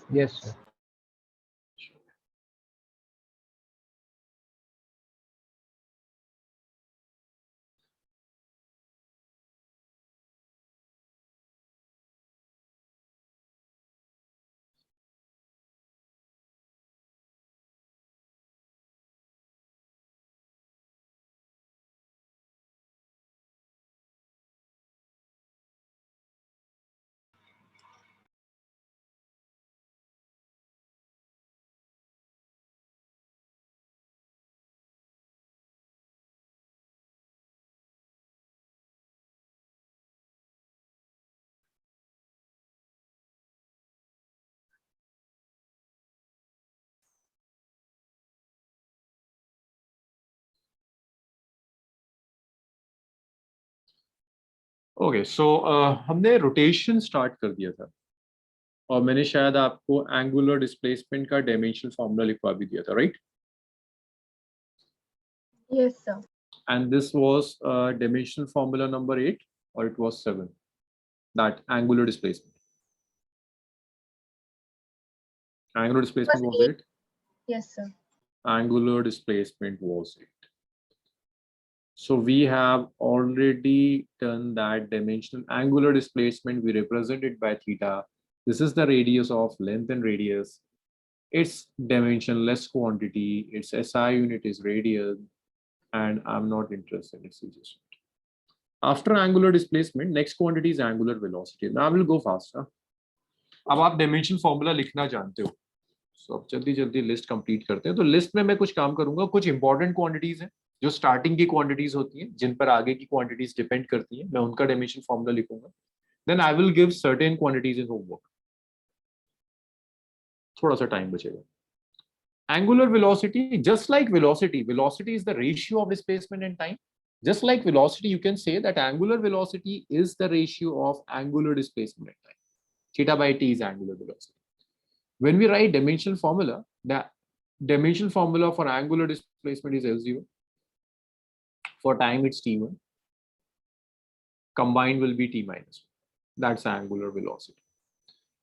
Yes, sir. Okay so हमने rotation start कर दिया था और मैंने शायद आपको एंगुलर डिस्प्लेसमेंट का डायमेंशनल फॉर्मूला लिखवा भी दिया था, right? Yes, sir. And this was dimensional formula number 8 or it was 7, that angular displacement was 8. Yes, sir. Angular displacement was 8. So we have already done that dimensional angular displacement. We represent it by theta. This is the radius of length and radius. Its dimensionless quantity, its SI unit is radian, and I'm not interested. It's just after angular displacement, next quantity is angular velocity. Now I will go faster. अब आप dimension formula लिखना जानते हो, सो अब जल्दी जल्दी list complete करते हैं। तो लिस्ट में मैं कुछ काम करूंगा, कुछ इंपॉर्टेंट क्वांटिटीज हैं जो स्टार्टिंग की क्वांटिटीज होती हैं, जिन पर आगे की क्वांटिटीज डिपेंड करती हैं, मैं उनका डायमेंशन फॉर्मूला लिखूंगा। Then I will give certain quantities in homework. थोड़ा सा टाइम बचेगा। Angular velocity, just like velocity, velocity is the ratio of displacement and time. Just like velocity, you can say that angular velocity is the ratio of angular displacement and time. Theta by t is angular velocity. When we write dimensional formula, the dimensional formula for angular displacement is L0. For time, it's T1. Combined will be T minus 1. That's angular velocity.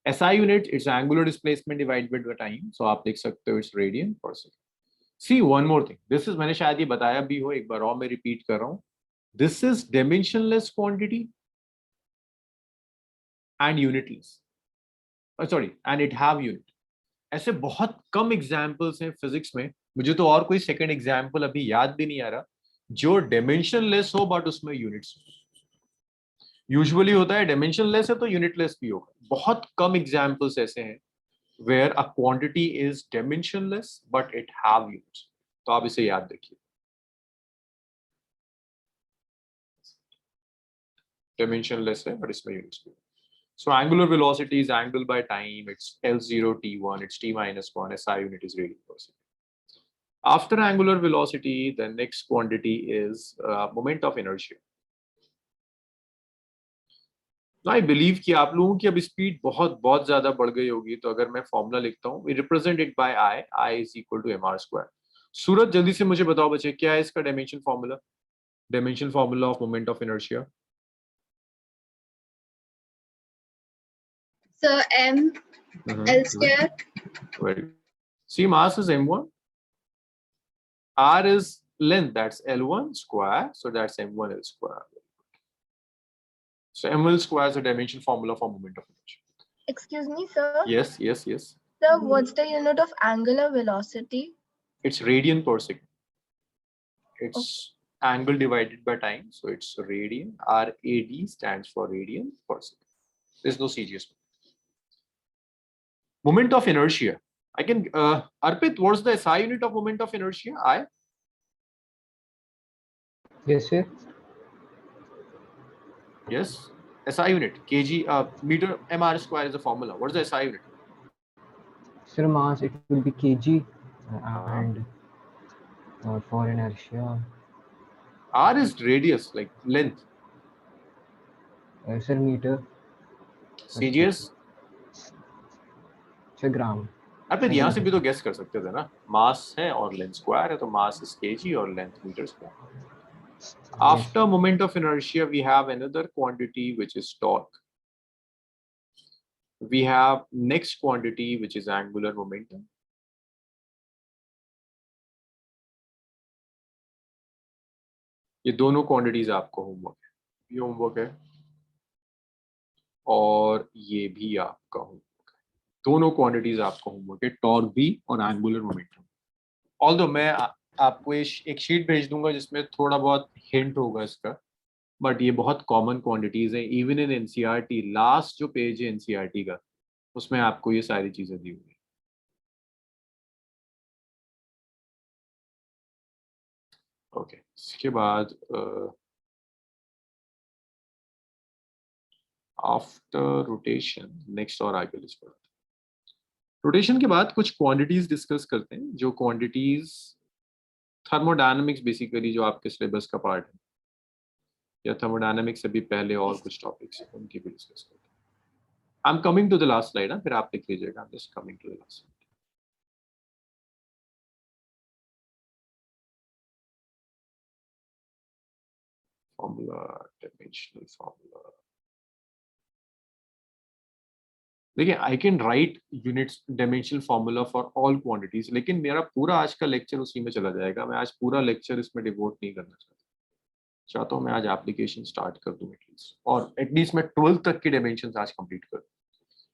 SI unit, it's angular displacement divided by the time. So आप लिख सकते हो, it's radian per second. See one more thing. This is, मैंने शायद ये बताया भी हो, एक बार और मैं repeat कर रहा हूँ. This is dimensionless quantity and unitless. Sorry, and it have unit. ऐसे बहुत कम एग्जाम्पल्स हैं फिजिक्स में, मुझे तो और कोई सेकंड एग्जाम्पल अभी याद भी नहीं आ रहा जो डायमेंशनलेस हो बट उसमें यूनिट्स हो। यूजुअली होता है डायमेंशनलेस है तो यूनिटलेस भी होगा। बहुत कम एग्जाम्पल्स ऐसे हैं where a quantity is dimensionless but it have units. तो आप इसे याद रखिए, डायमेंशनलेस है बट इसमें यूनिट्स भी। So angular velocity is angle by time. It's L0 T1. It's T minus 1. SI unit is radian per second. After angular velocity, the next quantity is moment of inertia. I believe कि आप लोगों की अब speed बहुत ज़्यादा बढ़ गई होगी, तो अगर मैं फॉर्मूला लिखता हूँ, we represent it by I is equal to mr square. सूरज जल्दी से मुझे बताओ बच्चे, क्या है इसका dimension formula? Dimension formula of moment of inertia. So m L square. Very good. See, mass is m1. R is length, that's L1 square, so that's m1 L square. So m1 square is a dimension formula for moment of inertia. Excuse me, sir. Yes, yes, yes. Sir, what's the unit of angular velocity? It's radian per second. It's angle divided by time, so it's radian. RAD stands for radian per second. There's no CGS. Moment of inertia. I can, Arpit, what's the SI unit of moment of inertia? I? Yes, sir. Yes. SI unit, kg, meter mr square is the formula. What is the SI unit? Sir, mass, it will be kg, and for inertia. R is radius, like length. Sir, meter. CGS? Sir, gram. आप यहाँ से भी तो guess कर सकते थे ना, मास है और लेंथ स्क्वायर है, तो मास इज केजी और length metre square. After moment of inertia, we have another quantity which is torque. we have next quantity, which is angular momentum. ये दोनों क्वांटिटीज आपको होमवर्क है, ये होमवर्क है और ये भी आपका होमवर्क है। दोनों क्वांटिटीज आपको होमवर्क है, टॉर्क भी और एंगुलर मोमेंटम। ऑल्दो मैं आपको एक शीट भेज दूंगा जिसमें थोड़ा बहुत हिंट होगा इसका, बट ये बहुत कॉमन क्वांटिटीज है। इवन इन एनसीईआरटी, लास्ट जो पेज है एनसीईआरटी का, उसमें आपको ये सारी चीजें दी हुई है। ओके, इसके बाद आफ्टर रोटेशन नेक्स्ट और आगे लिस्ट पढ़ते हैं। रोटेशन के बाद कुछ क्वांटिटीज डिस्कस करते हैं, जो क्वांटिटीज थर्मोडायनामिक्स बेसिकली जो आपके सिलेबस का पार्ट है, या थर्मोडायनामिक्स से भी पहले और कुछ टॉपिक्स हैं उनकी भी डिस्कस करते हैं। I am coming to the last slide, फिर आप लिख लीजिएगा। I am just coming to the last slide. Formula, dimensional formula. देखिए, I can write units dimensional formula for all quantities, लेकिन मेरा पूरा आज का लेक्चर उसी में चला जाएगा। मैं आज पूरा लेक्चर इसमें डिवोट नहीं करना चाहता हूँ। मैं आज एप्लीकेशन स्टार्ट कर दूं एटलीस्ट, और एटलीस्ट मैं 12 तक की डायमेंशंस आज कंप्लीट कर दूं।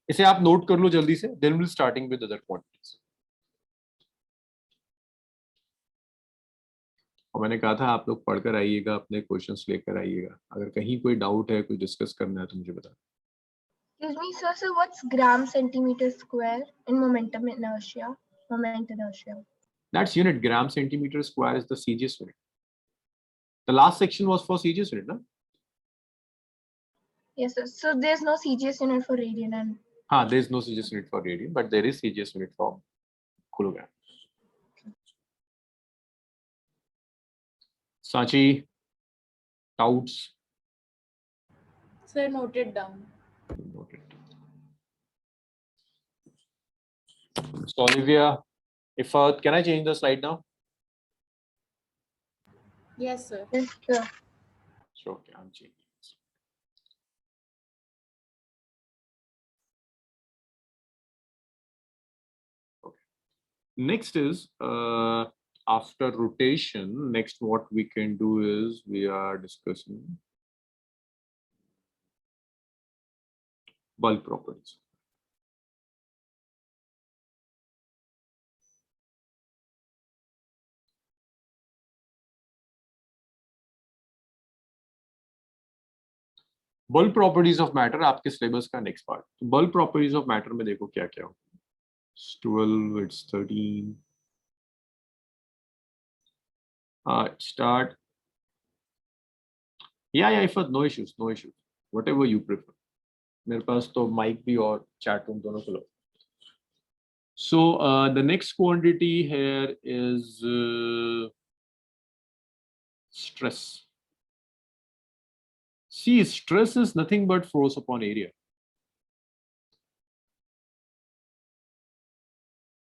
इसे आप नोट कर लो जल्दी से, then will starting with other quantities. और मैंने कहा था आप लोग पढ़कर आइएगा, अपने क्वेश्चंस लेकर आइएगा। अगर कहीं कोई डाउट है, कोई डिस्कस करना है तो मुझे बता। Excuse me, sir. So what's gram centimeter square in momentum inertia? Moment inertia. That's unit. Gram centimeter square is the CGS unit. The last section was for CGS unit, no? Yes, sir. So there's no CGS unit for radian and. There is no CGS unit for radian, but there is CGS unit for kilogram. Sachi, doubts? Sir, noted down. Noted. So Olivia, can I change the slide now? Yes, sir. Yes, sir. Sure, okay, I'm changing. Okay. Next is after rotation. Next, what we can do is we are discussing bulk properties. Bulk properties of matter आपके syllabus का next part. तो bulk properties of matter में देखो क्या क्या हो। 12, it's 13. Start. Yeah, if no issues, whatever you prefer. मेरे पास तो माइक भी और चैट रूम दोनों खुला। So the next quantity here is stress. See, stress is nothing but force upon area.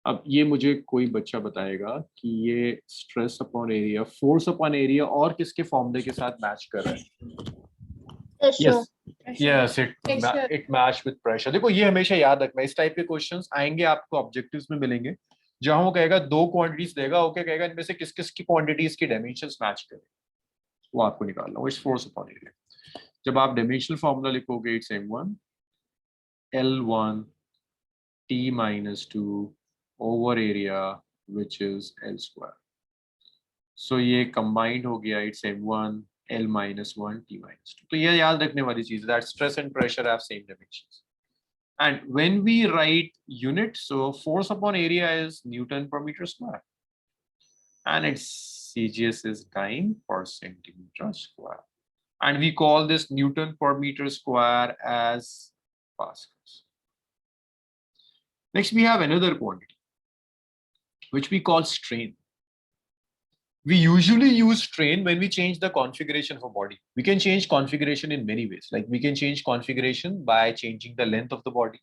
अब ये मुझे कोई बच्चा बताएगा कि ये stress upon area, force upon area और किसके फॉर्मूले के साथ मैच कर रहा है? Yes, it match with pressure. देखो, ये हमेशा याद रखना, इस टाइप के क्वेश्चंस आएंगे आपको ऑब्जेक्टिव्स में मिलेंगे, जहां वो कहेगा दो क्वांटिटीज देगा, ओके कहेगा इनमें से किस किस की क्वांटिटीज की डायमेंशंस मैच करें, वो आपको निकालना है। Its force upon area. जब आप डायमेंशनल फॉर्मूला लिखोगे, it's m1 L1 T-2 over area which is L square. So ये combined हो गया, it's m1 L-1 T-2। तो ये याद रखने वाली चीज, that stress and pressure have same dimensions. And when we write unit, so force upon area is Newton per meter square, and its CGS is 9 per centimeter square, and we call this Newton per meter square as pascals. Next, we have another quantity which we call strain. We usually use strain when we change the configuration of a body. We can change configuration in many ways. Like we can change configuration by changing the length of the body.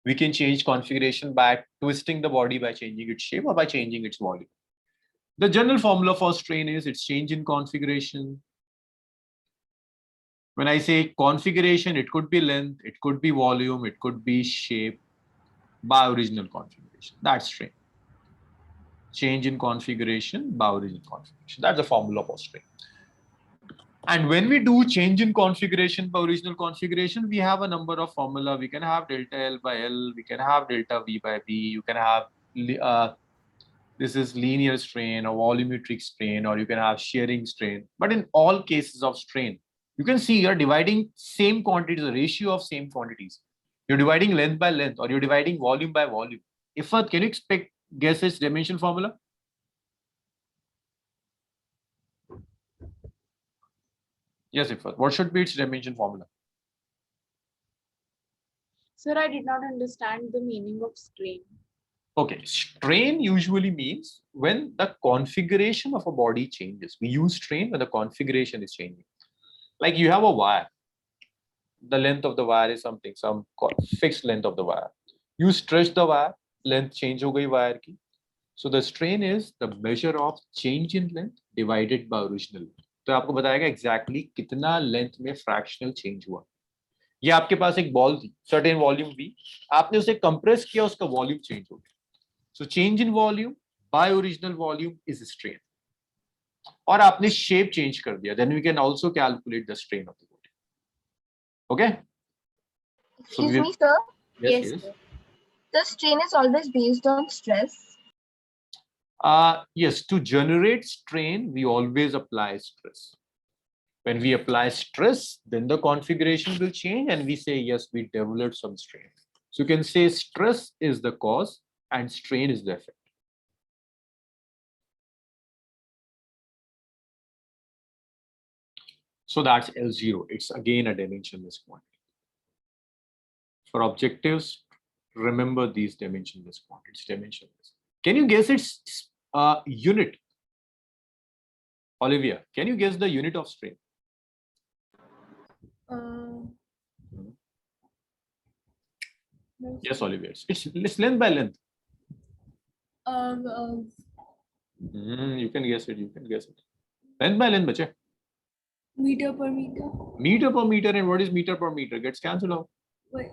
We can change configuration by twisting the body by changing its shape or by changing its volume. The general formula for strain is its change in configuration When I say configuration, it could be length, it could be volume, it could be shape by original configuration. That's strain. Change in configuration by original configuration. That's the formula for strain. And when we do change in configuration by original configuration, we have a number of formula. We can have delta L by L, we can have delta V by V, you can have this is linear strain or volumetric strain, or you can have shearing strain. But in all cases of strain, you can see you're dividing same quantities, the ratio of same quantities. You're dividing length by length, or you're dividing volume by volume. Ifat, can you guess its dimension formula? Yes, Ifat. What should be its dimension formula? Sir, I did not understand the meaning of strain. Okay, strain usually means when the configuration of a body changes. We use strain when the configuration is changing. Like you have a wire. The length of the wire is something, some fixed length of the wire. You stretch the wire, length change ho gayi wire ki. So the strain is the measure of change in length divided by original length. तो आपको बताएगा exactly कितना length में fractional change हुआ. ये आपके पास एक ball थी, certain volume V, आपने उसे compress किया, उसका volume change हो गया. So change in volume by original volume is strain. और आपने shape change कर दिया, then we can also calculate the strain of the body. Okay? Excuse me, sir. Yes, Yes. sir. The strain is always based on stress. Yes, to generate strain, we always apply stress. When we apply stress, then the configuration will change and we say, yes, we developed some strain. So you can say stress is the cause and strain is the effect. So that's L0. It's again a dimensionless quantity. For objectives, remember these dimensionless quantities, dimensionless. Can you guess its unit? Olivia, can you guess the unit of strain? No, Yes, Olivia. It's length by length. You can guess it. You can guess it. Length by length, bache. meter per meter. Meter per meter, and what is meter per meter? Gets cancelled out. Wait,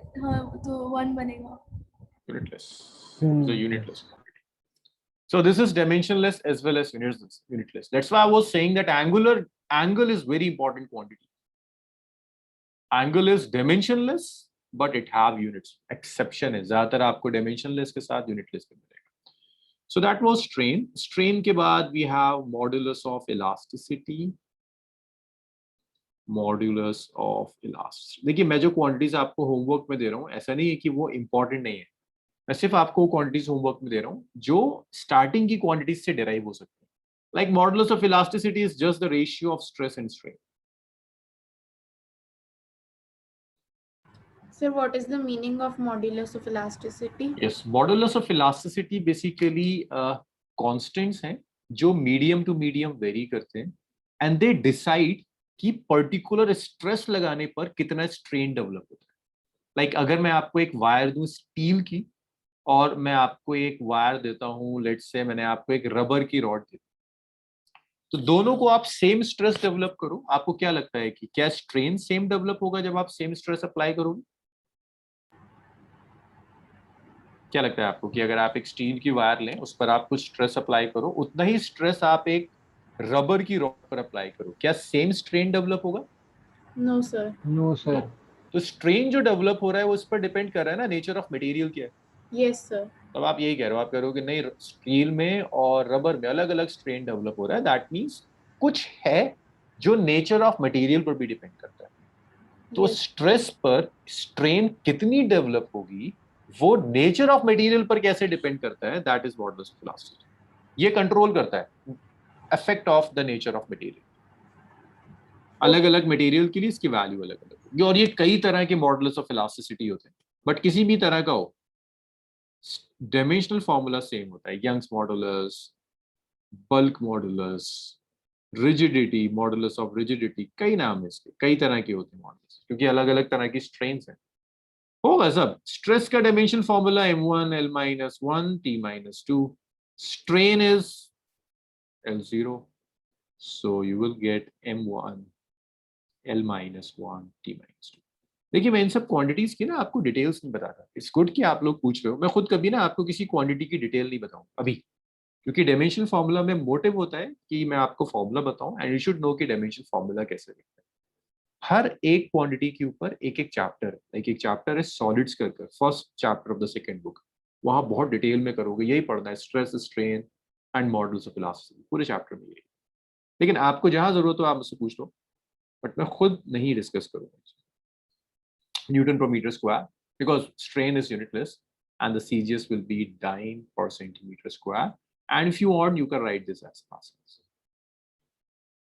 तो 1 बनेगा. Unitless. It's a unitless quantity. So this is dimensionless as well as unitless. That's why I was saying that angle is very important quantity. Angle is dimensionless, but it have units. Exception है, ज़्यादातर आपको dimensionless के साथ unitless में मिलेगा. So that was strain. Strain के बाद we have modulus of elasticity. Modulus of elasticity. देखिए मैं जो quantities आपको homework में दे रहा हूँ, ऐसा नहीं है कि वो important नहीं है. मैं सिर्फ आपको quantities homework में दे रहा हूँ जो starting की quantities से derive हो सकते हैं. Like modulus of elasticity is just the ratio of stress and strain. Sir, what is the meaning of modulus of elasticity? Yes, modulus of elasticity basically constants हैं जो medium to medium vary करते हैं and they decide कि particular stress लगाने पर कितना strain develop होता है. Like अगर मैं आपको एक wire दूं steel की और मैं आपको एक wire देता हूँ, let's say मैंने आपको एक rubber की rod दी, तो दोनों को आप same stress develop करो, आपको क्या लगता है कि क्या strain same develop होगा जब आप same stress apply करोगे? क्या लगता है आपको कि अगर आप एक स्टील की वायर लें, उस पर आप कुछ स्ट्रेस अप्लाई करो, उतना ही स्ट्रेस आप एक रबर की रॉड पर अप्लाई करो, क्या सेम स्ट्रेन डेवलप होगा? No, sir. No, sir. तो स्ट्रेन जो डेवलप हो रहा है वो इस पर डिपेंड कर रहा है ना, नेचर ऑफ मटेरियल क्या है. Yes, sir. तब आप यही कह रहे हो, आप कह रहे हो कि नहीं स्टील में और रबर में अलग अलग स्ट्रेन डेवलप हो रहा है. दैट मीन्स कुछ है जो नेचर ऑफ मटेरियल पर भी डिपेंड करता है. तो Yes. स्ट्रेस पर स्ट्रेन कितनी डेवलप होगी वो नेचर ऑफ मटेरियल पर कैसे डिपेंड करता है, that is modulus of elasticity. ये कंट्रोल करता है effect of the nature of material. अलग अलग मटेरियल के लिए इसकी वैल्यू अलग अलग होगी और ये कई तरह के मॉडुलस ऑफ इलास्टिसिटी होते हैं, बट किसी भी तरह का हो डायमेंशनल फॉर्मूला सेम होता है. Young's modulus, bulk modulus, rigidity, modulus of rigidity, कई नाम है इसके, कई तरह के होते हैं मॉडुलस क्योंकि अलग अलग तरह की स्ट्रेन्स हैं. होगा सब. स्ट्रेस का dimension formula m1 l-1 t-2. strain is L0, so you will get m1 L minus 1 T minus 2। देखिए मैं इन सब क्वांटिटीज की ना आपको डिटेल्स नहीं बताता। इट्स गुड कि आप लोग पूछ रहे हो। मैं खुद कभी ना आपको किसी क्वांटिटी की डिटेल नहीं बताऊं अभी, क्योंकि डायमेंशनल फार्मूला में मोटिव होता है कि मैं आपको फार्मूला बताऊं एंड यू शुड नो कि डायमेंशनल फार्मूला कैसे लिखते हैं। हर एक क्वांटिटी के ऊपर एक एक चैप्टर है। एक चैप्टर है सॉलिड्स कर first chapter of the second book, वहां बहुत डिटेल में करोगे, यही पढ़ना है, stress strain and models of elasticity, पूरे चैप्टर में यही। लेकिन आपको जहां जरूरत हो आप मुझसे पूछ लो, बट मैं खुद नहीं डिस्कस करूंगा Newton per meter square because strain is unitless and the CGS will be dyne per centimeter square, and if you want you can write this as Pascals।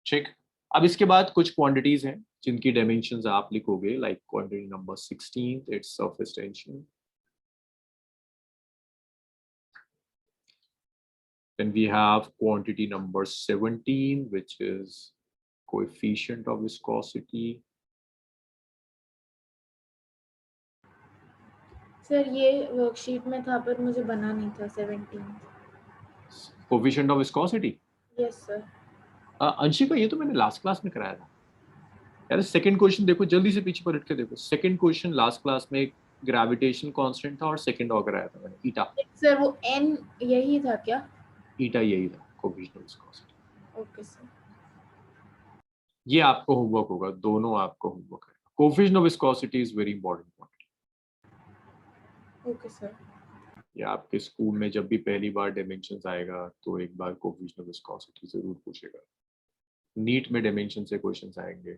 ठीक, अब इसके बाद कुछ क्वांटिटीज हैं जिनकी डायमेंशंस आप लिखोगे, like quantity number 16 its surface tension. Then we have quantity number 17 which is coefficient of viscosity। Sir ये वर्कशीट में था पर मुझे बना नहीं था 17। Coefficient of viscosity, yes sir. Anshika ये तो मैंने लास्ट क्लास में कराया था यार। सेकंड क्वेश्चन देखो, जल्दी से पीछे पलट के देखो। सेकंड क्वेश्चन लास्ट क्लास में ग्रेविटेशन कांस्टेंट था और सेकंड ऑर्डर आया था मैंने, ईटा। सर वो n यही था क्या? ईटा यही था, coefficient of viscosity. Okay sir. ये आपको होमवर्क होगा, दोनों आपको होमवर्क है। Coefficient of viscosity is very important point. Okay sir. ये आपके स्कूल में जब भी पहली बार डायमेंशंस आएगा तो एक बार कोफिशिएंट ऑफ विस्कोसिटी जरूर पूछेगा। नीट में डायमेंशन से क्वेश्चंस आएंगे,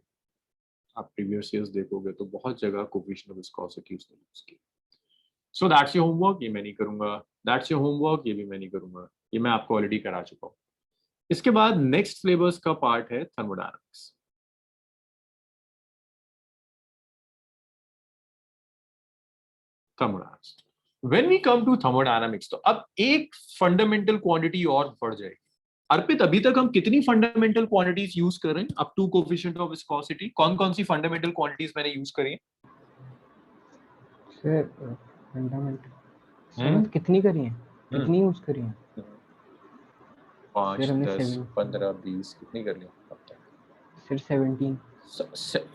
आप प्रीवियस ईयर्स देखोगे तो बहुत जगह कोफिशिएंट ऑफ विस्कोसिटी उसने यूज की। सो दैट्स योर होमवर्क, ये मैं नहीं करूंगा। दैट्स योर होमवर्क, ये भी मैं नहीं करूंगा, ये मैं आपको ऑलरेडी करा चुका हूँ। इसके बाद नेक्स्ट सिलेबस का पार्ट है thermodynamics. Thermodynamics, when we come to thermodynamics, तो अब एक फंडामेंटल क्वांटिटी और बढ़ जाएगी। अर्पित, अभी तक हम कितनी फंडामेंटल क्वांटिटीज यूज कर रहे हैं up to coefficient of viscosity? कौन कौन सी फंडामेंटल क्वांटिटीज मैंने यूज करी है? सर फंडामेंटल कितनी करी है, कितनी यूज करी है? 5, सर हमने 10, 7 15, 20 कितनी कर ली अब तक? सर 17।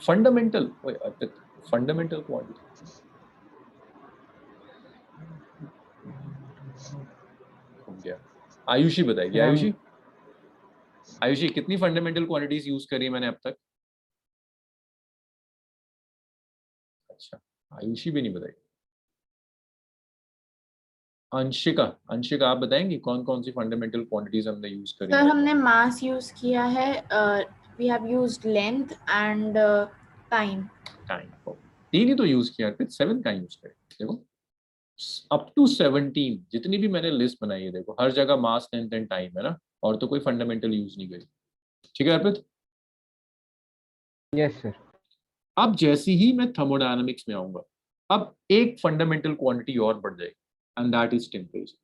फंडामेंटल, अर्पित फंडामेंटल क्वांटिटी घूम गया। आयुषी बताएगी। आयुषी, आयुषी कितनी फंडामेंटल क्वांटिटीज यूज करी मैंने अब तक? अच्छा, आयुषी भी नहीं बताई। अंशिका, अंशिका आप बताएंगी कौन कौन सी फंडामेंटल क्वांटिटीज हमने यूज करी? सर हमने मास यूज किया है, we have used length and time. Time, 3 ही तो यूज किया, फिर 7 का यूज करें। देखो अप टू 17 जितनी भी मैंने लिस्ट बनाई है, देखो हर जगह मास लेंथ एंड टाइम है ना, और तो कोई फंडामेंटल यूज नहीं करी। ठीक है अर्पित? Yes sir. अब जैसे ही मैं थर्मोडायनामिक्स में आऊंगा, अब एक फंडामेंटल क्वांटिटी और बढ़ जाएगी and that is temperature.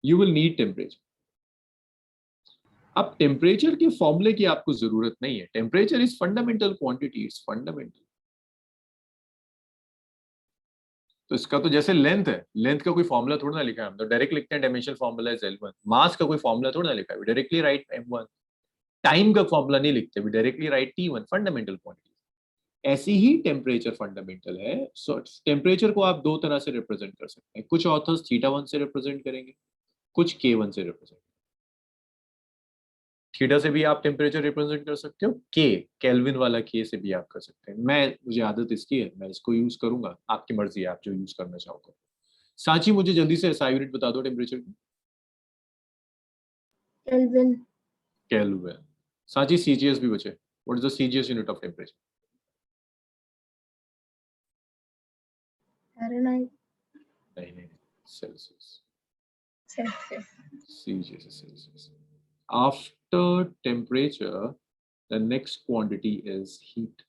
You will need temperature. अब टेम्परेचर के फॉर्मूले की आपको जरूरत नहीं है। Temperature is fundamental quantity, is fundamental. तो इसका तो जैसे लेंथ है, लेंथ का कोई फॉर्मूला थोड़ा ना लिखा है, हम तो डायरेक्ट लिखते हैं डायमेंशनल फॉर्मूला इज L1। मास का कोई फॉर्मूला थोड़ा ना लिखा है, डायरेक्टली राइट M1। टाइम का फॉर्मूला नहीं लिखते, we directly write T1, fundamental quantity. ऐसी ही टेम्परेचर फंडामेंटल है। सो टेम्परेचर को आप दो तरह से रिप्रेजेंट कर सकते हैं। कुछ ऑथर्स थीटा1 से रिप्रेजेंट करेंगे, कुछ K1 से रिप्रेजेंट। थीटा से भी आप टेम्परेचर रिप्रेजेंट कर सकते हो, के केल्विन वाला के से भी आप कर सकते हैं। मुझे आदत इसकी है, मैं इसको यूज करूंगा, आपकी मर्जी है आप जो यूज करना चाहोगे। सांची मुझे जल्दी से SI यूनिट बता दो टेम्परेचर की। केल्विन। केल्विन। सांची CGS भी बचे, what is the CGS unit of temperature? Fahrenheit. नहीं, Celsius. Celsius. CGS is Celsius. After temperature, the next quantity is heat.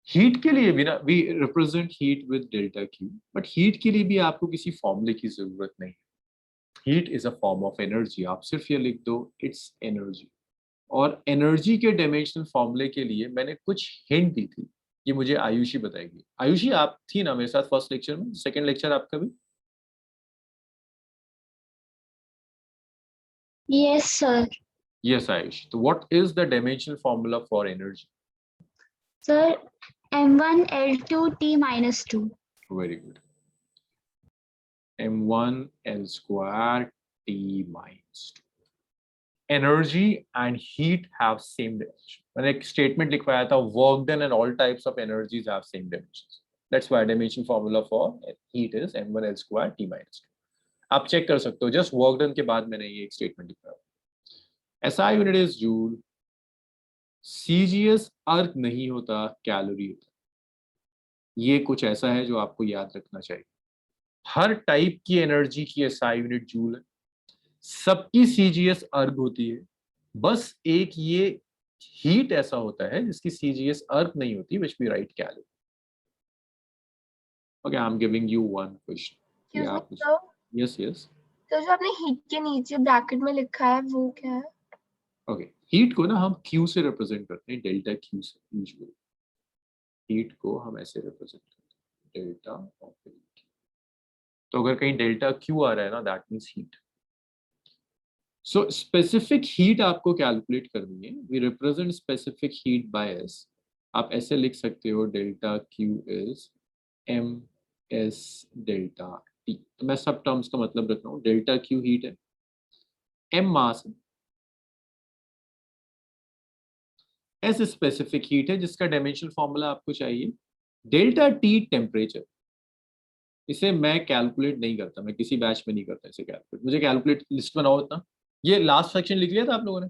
Heat के लिए भी ना, we represent heat with delta Q, but heat के लिए भी आपको किसी फॉर्मूले की जरूरत नहीं है। Heat is a form of energy, आप सिर्फ ये लिख दो इट्स एनर्जी। और एनर्जी के डायमेंशनल फॉर्मूले के लिए मैंने कुछ हिंट दी थी, ये मुझे आयुषी बताएगी। आयुषी आप थी ना मेरे साथ फर्स्ट लेक्चर में? सेकंड लेक्चर आपका भी? Yes sir. Yes, Ayush. So what is the dimensional formula for energy? Sir, M1 L2 T minus 2. Very good. M1 L square T minus 2. Energy and heat have same dimension. मैंने एक statement लिखवाया था, work done and all types of energies have same dimensions. That's why dimension formula for heat is M1 L square T minus 2. आप check कर सकते हो, just work done के बाद मैंने ये एक statement लिखा है. SI unit is joule. CGS अर्क नहीं होता, कैलोरी होता. ये कुछ ऐसा है जो आपको याद रखना चाहिए. हर टाइप की एनर्जी की SI यूनिट जूल है, सबकी CGS अर्ग होती है. बस एक ये हीट ऐसा होता है जिसकी CGS अर्ग नहीं होती, which we write calorie. Okay, I'm giving you one question. Yes, yes. तो जो आपने हीट के नीचे ब्रैकेट में लिखा है वो क्या है? Okay, हीट को ना हम Q से रिप्रेजेंट करते हैं, डेल्टा Q से. यूजुअली हीट को हम ऐसे रिप्रेजेंट करते हैं, डेल्टा ऑफ हीट. तो अगर कहीं डेल्टा Q आ रहा है ना, that means heat. So specific heat आपको कैलकुलेट करनी है. We represent specific heat by S. आप ऐसे लिख सकते हो, delta Q is M S delta T. तो मैं सब टर्म्स का मतलब रख रहा हूँ. डेल्टा Q हीट है, एम मास है, एस स्पेसिफिक हीट है जिसका डायमेंशनल फॉर्मूला आपको चाहिए. Delta T temperature. इसे मैं कैलकुलेट नहीं करता, मैं किसी बैच में नहीं करता इसे कैलकुलेट. मुझे कैलकुलेट लिस्ट बनाओ इतना. ये लास्ट सेक्शन लिख लिया था आप लोगों ने?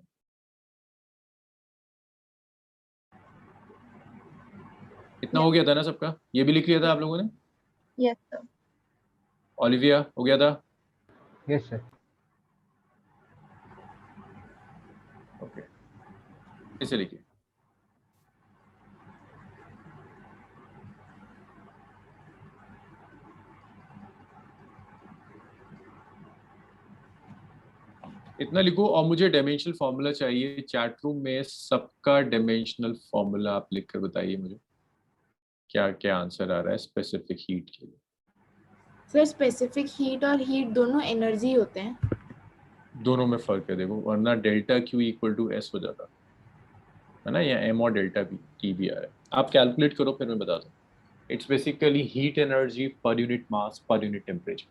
इतना हो गया था ना सबका? ये भी लिख लिया था आप लोगों ने? Yes sir. ओलिविया हो गया था? Yes sir. ओके, इसे लिखिए. इतना लिखो और मुझे डायमेंशनल फॉर्मूला चाहिए. चैट रूम में सबका डायमेंशनल फॉर्मूला आप लिखकर बताइए मुझे क्या क्या आंसर आ रहा है स्पेसिफिक हीट के लिए. सर स्पेसिफिक हीट और हीट दोनों एनर्जी होते हैं. दोनों में फर्क है देखो, वरना delta Q equal to S हो जाता है ना, या एम और डेल्टा टी भी आ रहा है. आप कैलकुलेट करो फिर मैं बताता हूँ. It's basically heat energy per unit mass per unit temperature.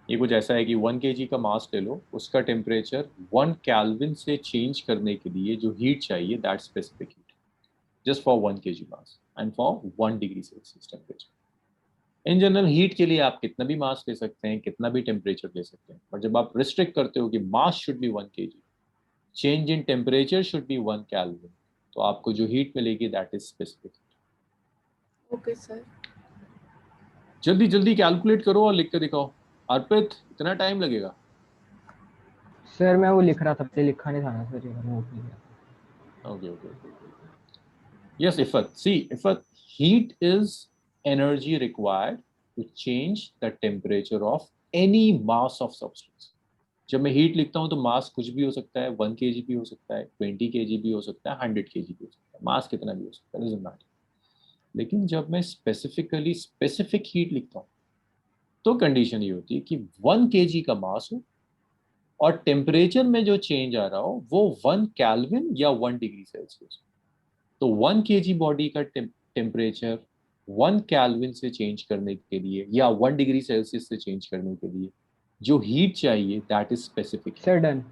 ये कुछ ऐसा है कि 1 kg का मास ले लो, उसका टेम्परेचर 1 केल्विन से चेंज करने के लिए जो हीट चाहिए, that specific heat just for 1 kg mass and for 1 degree Celsius temperature. In general heat के लिए आप कितना भी मास ले सकते हैं, कितना भी टेम्परेचर ले सकते हैं, पर जब आप रिस्ट्रिक्ट करते हो कि mass should be 1 kg, change in temperature should be 1 kelvin, तो आपको जो हीट मिलेगी that is specific heat. Okay sir. जल्दी जल्दी कैलकुलेट करो और लिख कर दिखाओ. अर्पित, इतना टाइम लगेगा? सर मैं वो लिख रहा था, पहले लिखा नहीं था ना सर, ये नोट नहीं किया. Okay. Yes, Ifat. See, Ifat, heat is energy required to change the temperature of any mass of substance. जब मैं हीट लिखता हूँ तो मास कुछ भी हो सकता है, 1 kg भी हो सकता है, 20 kg भी हो सकता है, 100 kg भी हो सकता है. मास कितना भी हो सकता है, doesn't matter. लेकिन जब मैं स्पेसिफिकली स्पेसिफिक हीट लिखता हूँ तो कंडीशन ये होती है कि 1 kg का मास हो और टेम्परेचर में जो चेंज आ रहा हो वो 1 केल्विन या 1 डिग्री सेल्सियस. तो 1 kg बॉडी का टेम्परेचर 1 केल्विन से चेंज करने के लिए या 1 डिग्री सेल्सियस से चेंज करने के लिए जो हीट चाहिए, that is specific. Sir done.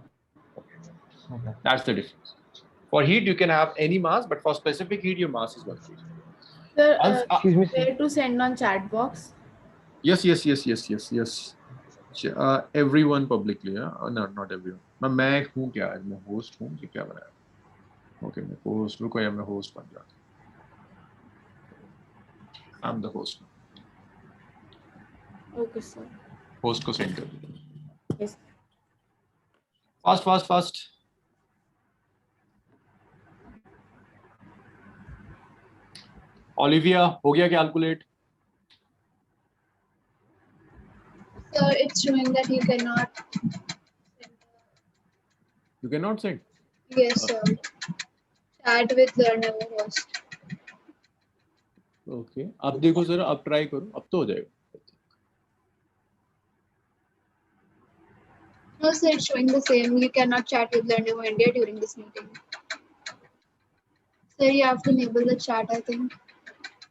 That's the difference. For heat you can have any mass, but for specific heat your mass is 1 kg. Sir, Excuse me, sir. where to send on chat box? Yes. Everyone publicly. No, not everyone. मैं हूँ क्या? मैं host हूँ. ये क्या बनाया? Okay, मैं host. रुको या मैं होस्ट बन जाता. I'm the host. Okay sir. Host को सेंड कर दो. Yes. Fast. ओलिविया हो गया calculate? So it's showing that you cannot. You cannot send. Yes, sir. Chat with learner host. Okay, अब देखो जरा, अब ट्राई करो, अब तो हो जाएगा. No, sir, it's showing the same. You cannot chat with Learn India during this meeting. Sir, you have to enable the chat, I think.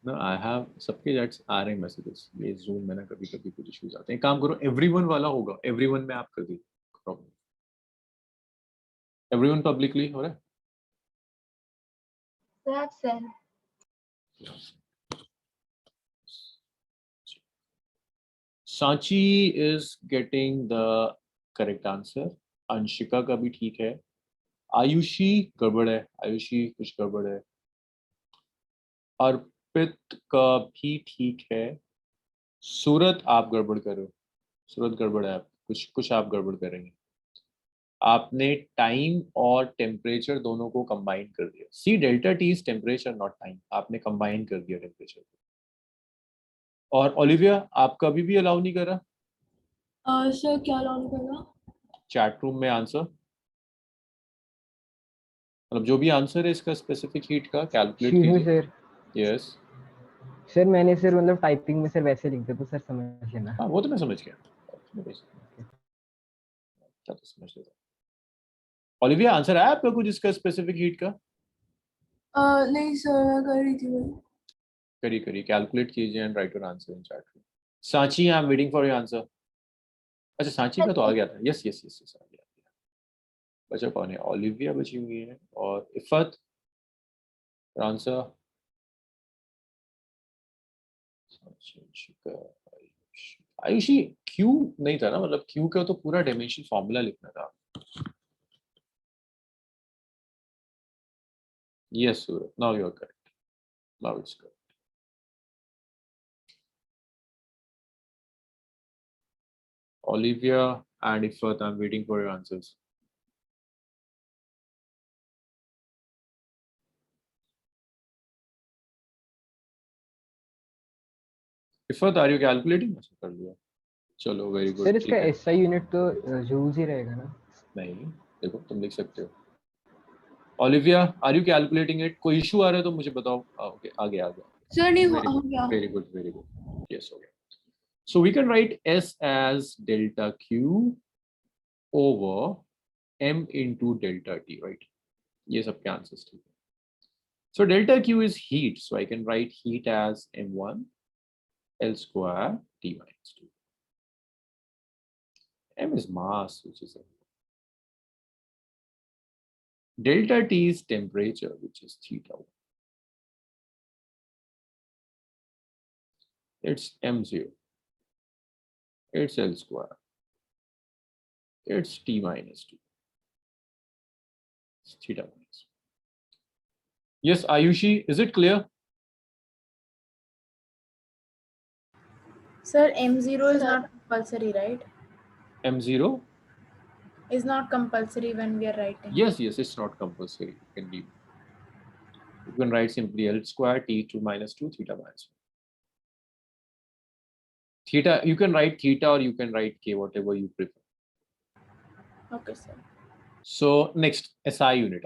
No, I have सबके chats आ रहे हैं messages. ये Zoom में ना कभी कभी कुछ issues आते हैं. काम करो, everyone वाला होगा. Everyone में आप कर दीजिए. Problem. Everyone publicly हो रहा है? So I've sent. Sachi is getting the correct answer. Anshika का भी ठीक है. आयुषी गड़बड़ है. आयुषी कुछ गड़बड़ है. अर्पित का भी ठीक है. सूरत आप गड़बड़ कर रहे हो. सूरत गड़बड़ है. आप कुछ आप गड़बड़ कर रहे हैं. आपने टाइम और टेम्परेचर दोनों को कंबाइन कर दिया. C delta T is temperature not time. आपने कंबाइन कर दिया टेम्परेचर को. और ओलिविया आपका भी अलाउ नहीं कर रहा. सर क्या अलाउ कर रहा? चैट रूम में आंसर, मतलब जो भी आंसर है इसका स्पेसिफिक हीट का कैलकुलेट Excuse me, कीजिए. सर. यस. सर मैंने सर मतलब टाइपिंग में सर वैसे लिख दिया तो सर समझ लेना. हाँ वो तो मैं समझ गया. क्या तो समझ लेता. ओलिविया आंसर आया आपका कुछ इसका स्पेसिफिक हीट का? नहीं सर, मैं कर रही थी वही. करिए कैलकुलेट कीजिए and right your answer in chat room. Sanchi I am waiting for your answer. अच्छा सांची का तो आ गया था. यस यस यस आ गया. बचा कौन है? ओलिविया बची हुई है और इफ़त. आंसर आयुषी क्यू नहीं था ना, मतलब क्यू का तो पूरा डायमेंशन फॉर्मूला लिखना था. Yes Suraj, now you are correct. Now it's correct. Olivia and Ifat, I'm waiting for your answers. Ifat, are you calculating? कर लिया. चलो वेरी गुड. सर इसका एसआई यूनिट तो जूल्स ही रहेगा ना? नहीं देखो तुम लिख सकते हो. Olivia are you calculating it? कोई इशू आ रहा है तो मुझे बताओ. ओके आ गया. सर नहीं हो गया. Very good. यस हो गया. So we can write S as delta Q over M into delta T, right? ये सबके आंसर्स ठीक है. So delta Q is heat, so I can write heat as M1 L square T minus 2. M is mass, which is M. Delta T is temperature, which is theta 1. It's M0. It's L square. It's T minus 2. It's theta minus 2. Yes, Ayushi, is it clear? Sir, M0 is not compulsory, right? M0? Is not compulsory when we are writing. Yes, it's not compulsory. It can be. You can write simply L square T2 minus 2 theta minus 1. Theta, you can write theta or you can write K, whatever you prefer. Okay, sir. So next, SI unit.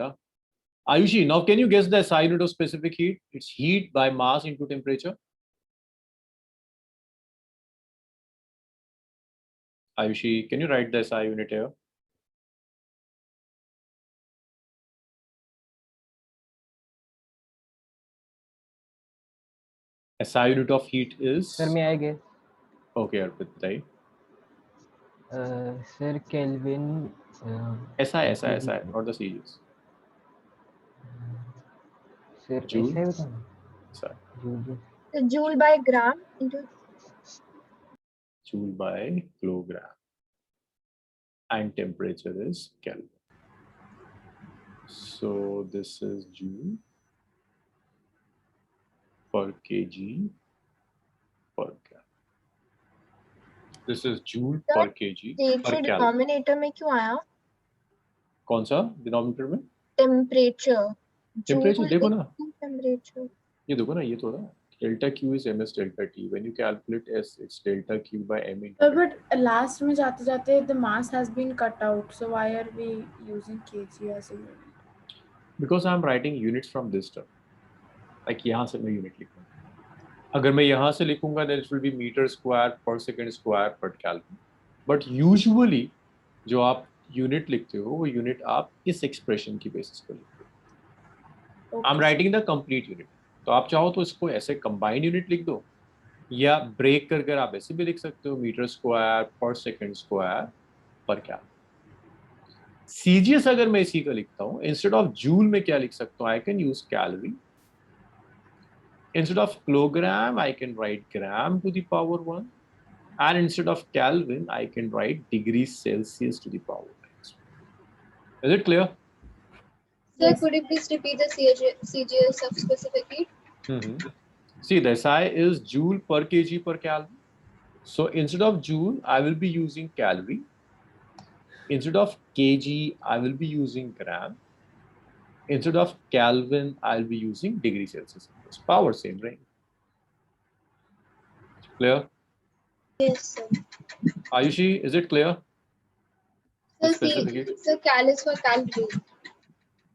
Ayushi, now can you guess the SI unit of specific heat? It's heat by mass into temperature. Ayushi, can you write the SI unit here? SI unit of heat is? Sir मैं I guess. Okay, Arpit, बताइए. Sir kelvin. SI, not the series. Sir Joule? ऐसे बताना. SI. Joule. So joule by gram into. Joule by kilogram. And temperature is Kelvin. So this is joule per kg per gram. This is joule per kg एक per से Kelvin. Denominator में क्यों आया? कौन सा denominator में? Temperature. Temperature देखो ना. टेम्परेचर. ये देखो ना, ये थोड़ा delta Q is ms delta T. When you calculate S, it's delta Q by M into. But last में जाते जाते the mass has been cut out. So why are we using kg as a unit? Because I'm writing units from this term. Like यहाँ से मैं unit लिखूँगा. अगर मैं यहाँ से लिखूँगा, then it will be meter square per second square per Kelvin. But usually जो आप unit लिखते हो, वो unit आप इस expression की basis पर लिखते हो. I am writing the complete unit. तो आप चाहो तो इसको ऐसे कंबाइंड यूनिट लिख दो, या ब्रेक कर कर आप ऐसे भी लिख सकते हो, मीटर स्क्वायर पर सेकंड स्क्वायर पर क्या। सीजीएस अगर मैं इसी का लिखता हूँ, इंस्टेड ऑफ जूल में क्या लिख सकता हूँ, I can use calorie. Instead of kilogram I can write gram to the power 1, and instead of Kelvin I can write degrees Celsius to the power 9. Is it clear? Sir, could you please repeat the CGS of specific heat? See, the SI is joule per kg per Kelvin. So instead of joule, I will be using calorie. Instead of kg, I will be using gram. Instead of Kelvin, I'll be using degree Celsius. Power same, right? Clear? Yes, sir. Ayushi, is it clear? Sir, Specific heat? Sir, cal is for calorie.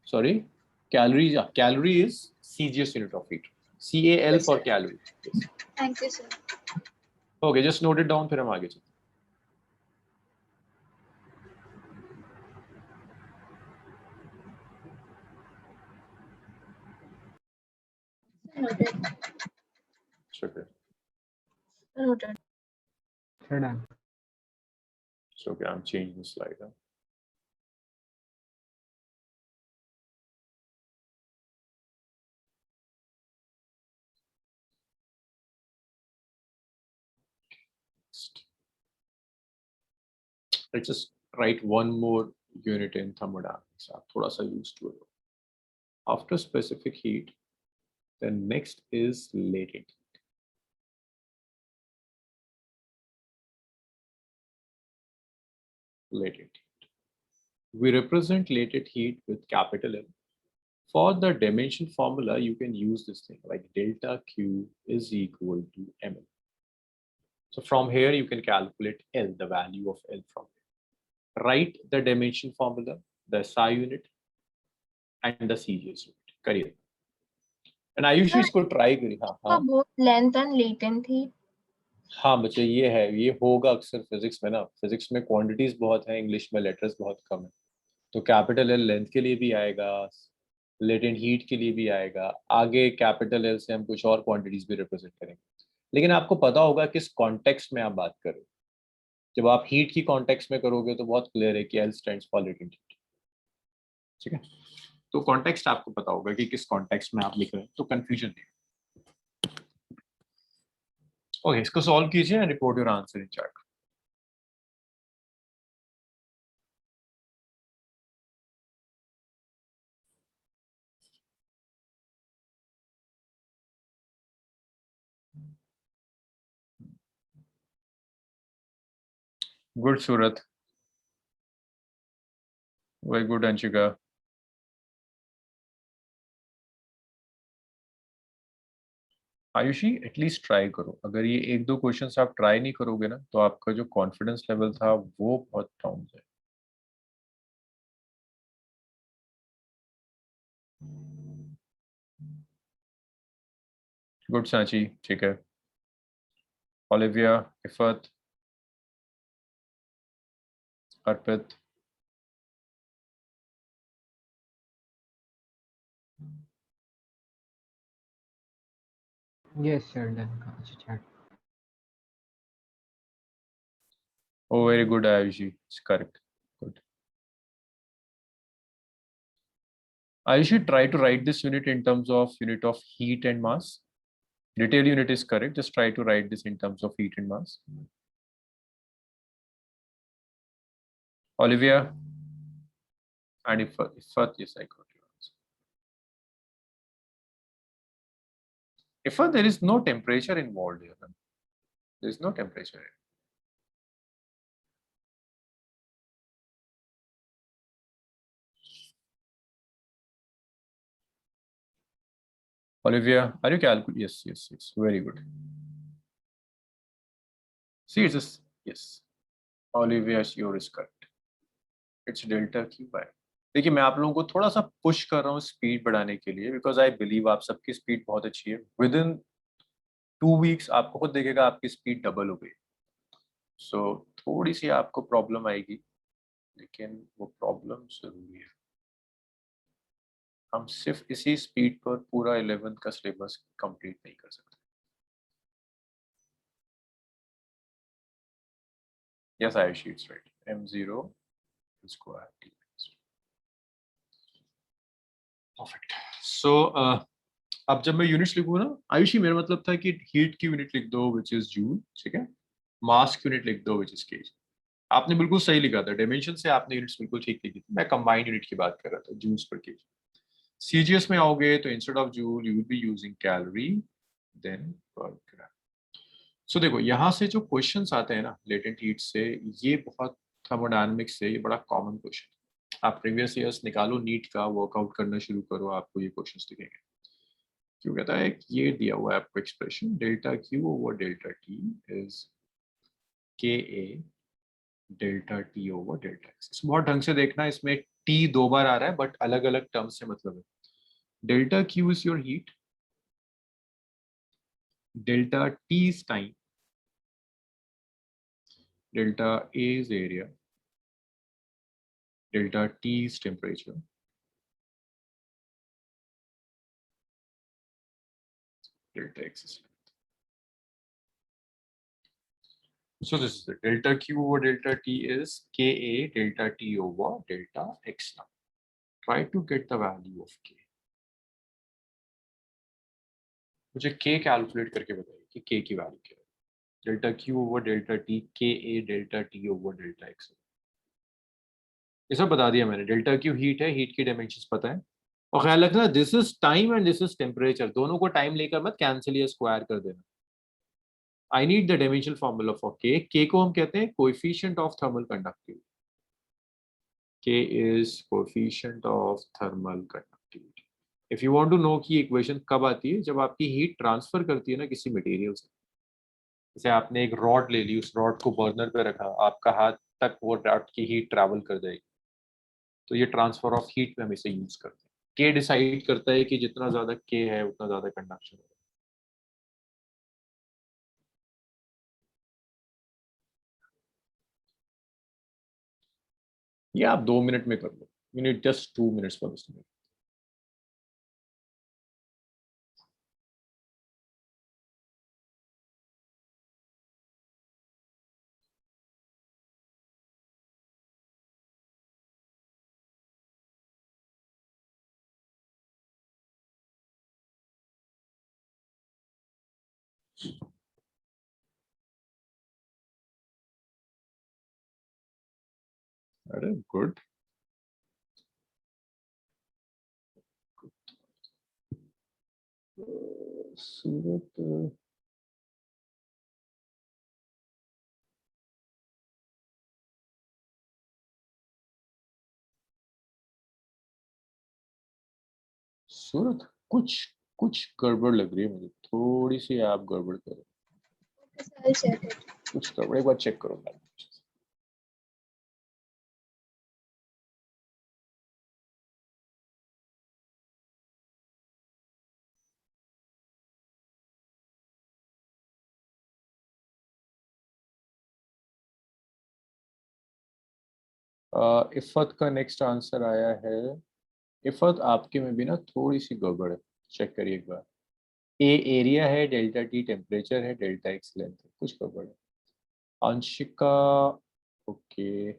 Sorry? Calorie, yeah. Calorie is CGS unit of heat. CAL Yes, for sir. calorie. Yes. Thank you, sir. Okay, just note it down, फिर हम आगे चलते हैं. Noted. Okay. Noted. Sir, done. So okay, I'm changing the slide. Huh? Let's just write one more unit in thermodynamics. आप थोड़ा सा used to it. After specific heat, the next is latent heat. Latent heat. We represent latent heat with capital L. For the dimension formula, you can use this thing like delta Q is equal to ml. So from here, you can calculate L, the value of L from here. Write the dimension formula, the SI unit, and the CGS unit. करिए. And Ayush इसको try करिए. हाँ For both length and latent heat. हाँ बच्चे, ये है, ये होगा अक्सर फिजिक्स में ना. फिजिक्स में क्वांटिटीज बहुत हैं, इंग्लिश में लेटर्स बहुत कम है. तो कैपिटल एल लेंथ के लिए भी आएगा, लेटेंट हीट के लिए भी आएगा, आगे कैपिटल एल से हम कुछ और क्वांटिटीज भी रिप्रेजेंट करेंगे. लेकिन आपको पता होगा किस कॉन्टेक्स्ट में आप बात कर रहे हो. जब आप हीट की कॉन्टेक्स्ट में करोगे तो बहुत क्लियर है कि L stands for latent heat. ठीक है, तो कॉन्टेक्स्ट आपको पता होगा कि किस कॉन्टेक्स्ट में आप लिख रहे हैं, तो कंफ्यूजन नहीं. ओके, इसको सॉल्व कीजिए and report your answer in chat. Good, Surat. Very good, Anshika. Ayushi at least try करो. अगर ये एक दो क्वेश्चंस आप ट्राई नहीं करोगे ना, तो आपका जो कॉन्फिडेंस लेवल था वो बहुत डाउन है. गुड सांची, ठीक है. ओलिविया, इफत, अर्पित. Yes, sir, done. अच्छा, chat. Oh, very good, Ayushi. It's correct. Good. Ayushi, try to write this unit in terms of unit of heat and mass. Detail unit is correct. Just try to write this in terms of heat and mass. Olivia and Ifat, yes, I got your answer. Ifat, there is no temperature involved here. There is no temperature here. Olivia, are you calculating? Yes, yes, yes. Very good. See, it's just, yes. Olivia, your is correct. It's delta Q by. देखिए, मैं आप लोगों को थोड़ा सा push कर रहा हूँ स्पीड बढ़ाने के लिए, बिकॉज आई बिलीव आप सबकी स्पीड बहुत अच्छी है. विद इन 2 वीक्स आपको खुद देखेगा आपकी स्पीड डबल हो गई. सो थोड़ी सी आपको प्रॉब्लम आएगी, लेकिन वो प्रॉब्लम जरूरी है. हम सिर्फ इसी स्पीड पर पूरा 11th का सिलेबस कंप्लीट नहीं कर सकते। Yes, Ayushi, it's right. M0 square T. Perfect. So, अब जब मैं यूनिट्स लिखूँ ना, आयुषी मेरा मतलब था कि हीट की यूनिट लिख दो विच इज जूल, ठीक है, मास की यूनिट लिख दो विच इज केज। आपने बिल्कुल सही लिखा था, डायमेंशन से आपने यूनिट्स बिल्कुल ठीक लिखी थी। मैं कंबाइंड यूनिट की बात कर रहा था, जूल्स पर केज। सीजीएस में आओगे तो instead of joule you will be using calorie then per gram. सो देखो यहाँ से जो क्वेश्चंस आते हैं ना लेटेंट हीट से, ये बहुत थर्मोडायनामिक्स से ये बड़ा कॉमन क्वेश्चन। आप प्रीवियस ईयर्स निकालो, नीट का वर्कआउट करना शुरू करो, आपको ये क्वेश्चंस दिखेंगे। क्यों कहता है ये दिया हुआ है आपको expression, delta Q over delta T is K A delta T over delta X. बहुत ढंग से देखना, इसमें टी 2 बार आ रहा है बट अलग अलग टर्म्स से मतलब है। Delta Q is your heat, delta T is time, delta A is area, delta T is temperature, delta X is length. So this is it. Delta Q over delta T is Ka delta T over delta X now. Try to get the value of K. मुझे K calculate करके बताइए कि K की value क्या है। Delta Q over delta T, Ka delta T over delta X। ये सब बता दिया मैंने। डेल्टा Q हीट है, हीट की डायमेंशंस पता है। और ख्याल रखना this is time and this is temperature, दोनों को टाइम लेकर मत कैंसिल या स्क्वायर कर देना। I need the dimensional formula for K. K को हम कहते हैं coefficient of thermal conductivity. K is coefficient of thermal conductivity. If you want to know कि equation कब आती है, जब आपकी heat transfer करती है ना किसी material से। जैसे आपने एक rod ले ली, उस rod को burner पे रखा, आपका हाथ तक वो rod की heat travel कर जाएगी। तो ये transfer of heat में हम इसे use करते हैं। K decide करता है कि जितना ज़्यादा K है उतना ज़्यादा conduction है। ये आप 2 मिनट में कर लो। You need just 2 minutes for this. अरे गुड। सूरत सूरत कुछ कुछ गड़बड़ लग रही है मुझे, थोड़ी सी आप गड़बड़ करो। I'll check it. कुछ गड़बड़, एक बार चेक करो मैम। इफ़त का नेक्स्ट आंसर आया है। इफ़त आपके में भी ना थोड़ी सी गड़बड़ है, चेक करिए एक बार। ए एरिया है, डेल्टा टी टेम्परेचर है, डेल्टा एक्स लेंथ है, कुछ गड़बड़ है। अंशिका ओके,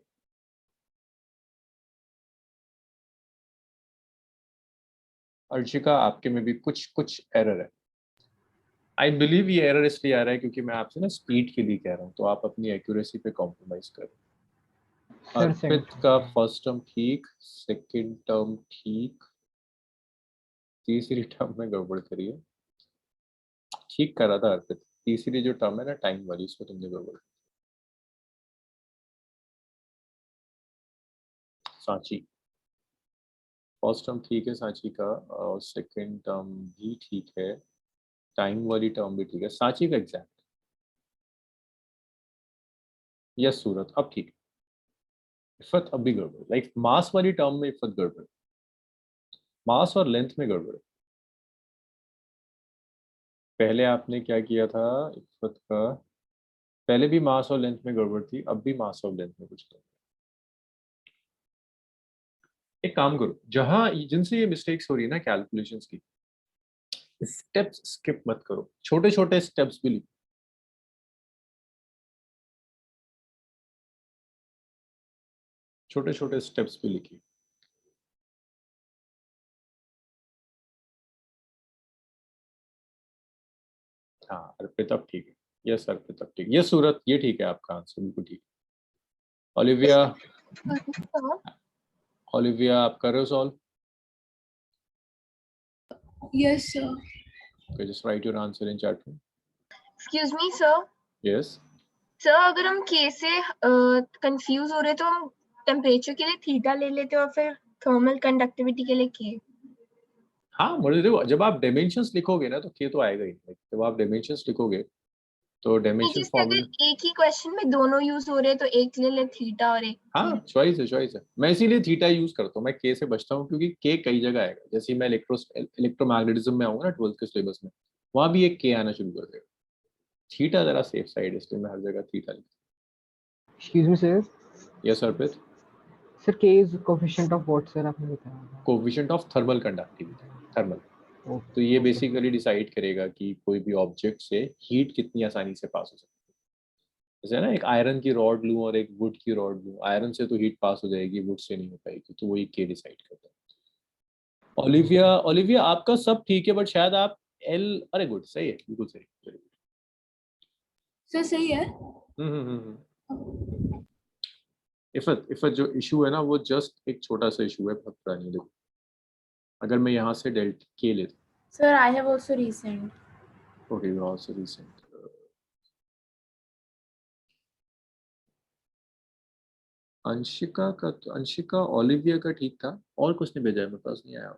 अंशिका आपके में भी कुछ कुछ एरर है। आई बिलीव ये एरर इसलिए आ रहा है क्योंकि मैं आपसे ना स्पीड के लिए कह रहा हूँ, तो आप अपनी एक्यूरेसी पे कॉम्प्रोमाइज करें। सर अर्पित का फर्स्ट टर्म ठीक, सेकंड टर्म ठीक, तीसरी टर्म में गड़बड़ करिए। ठीक कर रहा था अर्पित, तीसरी जो टर्म है ना टाइम वाली, इसको तुमने गड़बड़। सांची फर्स्ट टर्म ठीक है सांची का, और सेकंड टर्म भी ठीक है, टाइम वाली टर्म भी ठीक है सांची का एग्जैक्ट। यस सूरत अब ठीक है। इफत अब भी गड़बड़, लाइक मास वाली टर्म में इफत गड़बड़, मास और लेंथ में गड़बड़। पहले आपने क्या किया था इफत का, पहले भी मास और लेंथ में गड़बड़ थी, अब भी मास और लेंथ में कुछ गड़बड़। एक काम करो, जहां जिनसे ये मिस्टेक्स हो रही है ना कैलकुलेशंस की, स्टेप्स स्किप मत करो, छोटे छोटे स्टेप्स भी लिखो। छोटे छोटे स्टेप्स भी लिखिए। हाँ अर्पित अब ठीक है, यस अर्पित अब ठीक है, यस सूरत ये ठीक है, आपका आंसर बिल्कुल ठीक है। ओलिविया, Sir, ओलिविया आप कर रहे हो solve? Yes, sir. Okay just right your answer in chat room. excuse me, sir. Yes sir अगर हम के से कंफ्यूज हो रहे तो हम टेम्परेचर के लिए थीटा ले लेते और फिर थर्मल कंडक्टिविटी के लिए के। हाँ मुझे देखो, जब आप डायमेंशंस लिखोगे ना तो के तो आएगा ही। जब आप डायमेंशंस लिखोगे तो डायमेंशन जैसे फॉर्मूला, अगर एक ही क्वेश्चन में दोनों यूज हो रहे हैं तो एक ले ले थीटा और एक हाँ चॉइस है, चॉइस है। मैं इसीलिए थीटा यूज करता हूँ, मैं के से बचता हूँ क्योंकि के कई जगह आएगा। जैसे मैं इलेक्ट्रोमैग्नेटिज्म में आऊंगा ना 12th के सिलेबस में, वहां भी एक के आना शुरू कर देगा। थीटा जरा सेफ साइड है, इसलिए मैं हर जगह थीटा लिखता Excuse me, sir. हूँ। Yes Arpit. Sir, K is coefficient of what, sir? आपने बताया। Coefficient of thermal conductivity, thermal. तो Okay, ये okay. बेसिकली डिसाइड करेगा कि कोई भी ऑब्जेक्ट से हीट कितनी आसानी से पास हो सकती है। जैसे ना एक आयरन की रॉड लूं और एक वुड की रॉड लूं, आयरन से तो हीट पास हो जाएगी, वुड से नहीं हो पाएगी, तो वही के डिसाइड करता है। ओलिविया, ओलिविया आपका सब ठीक है बट शायद आप एल, अरे गुड सही है, बिल्कुल सही, वेरी गुड। Sir, सही है? इफत, इफत जो इशू है ना वो जस्ट एक छोटा सा इशू है, बहुत पुरानी। देखो अगर मैं यहाँ से डेल्टा के लेता Sir, I have also resent. हूँ, ओके आल्सो रीसेंट। अंशिका का तो, अंशिका ओलिविया का ठीक था, और कुछ नहीं भेजा है, मेरे पास नहीं आया।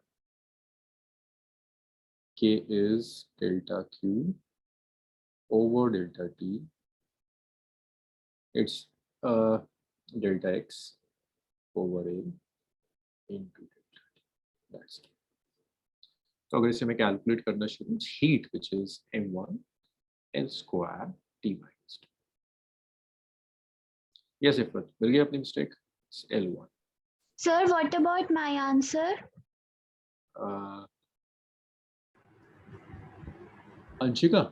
के is delta Q over delta t, it's delta x over a into delta t, that's it. तो अगर इसे मैं कैलकुलेट करना शुरू, heat which is m1 l square t minus 2। Yes Ifrat मिल गई अपनी mistake, l1। Sir, what about my answer? Anshika,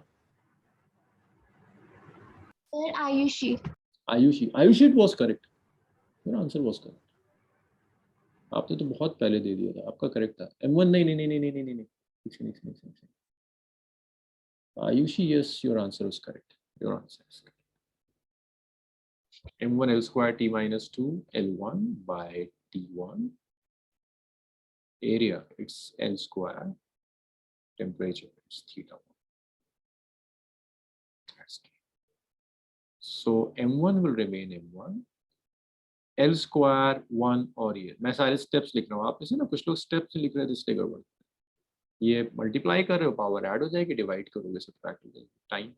Sir, Ayushi. Ayushi, Ayushi it was correct, your answer was correct. आपने तो बहुत पहले दे दिया था, आपका करेक्ट था। m1 नहीं नहीं नहीं नहीं नहीं नहीं नहीं, Ayushi yes your answer was correct, your answer is correct. m1 l square t minus 2 l1 by t1, area it's l square, temperature it's theta 1, that's it. So m1 will remain m1, l square 1 और ये मैं सारे steps लिख रहा हूँ, आप इसे ना कुछ लोग स्टेप्स लिख रहे थे इसलिए गड़बड़। ये मल्टीप्लाई कर रहे हो, पावर ऐड हो जाएगी, डिवाइड करोगे सब्ट्रैक्ट हो जाएगी, टाइम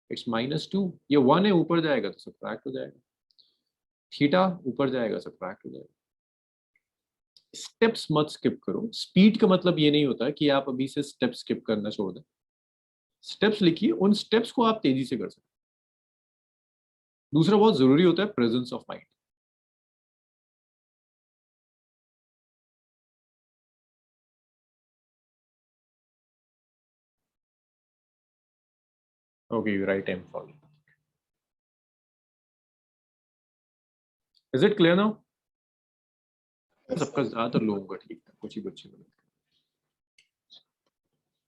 इट्स -2, ये 1 है ऊपर जाएगा तो सब्ट्रैक्ट हो जाएगा, थीटा ऊपर जाएगा सब्ट्रैक्ट हो जाएगा। स्टेप्स मत स्किप करो। स्पीड का मतलब ये नहीं होता कि आप अभी से स्टेप स्किप करना छोड़ दें। स्टेप्स लिखिए, उन स्टेप्स को आप तेजी से कर सकते। दूसरा बहुत जरूरी होता है presence of mind. Okay you right am follow, is it clear now? Yes, सबका sir. ज्यादातर लोगों का ठीक था, कुछ ही बच्चे को।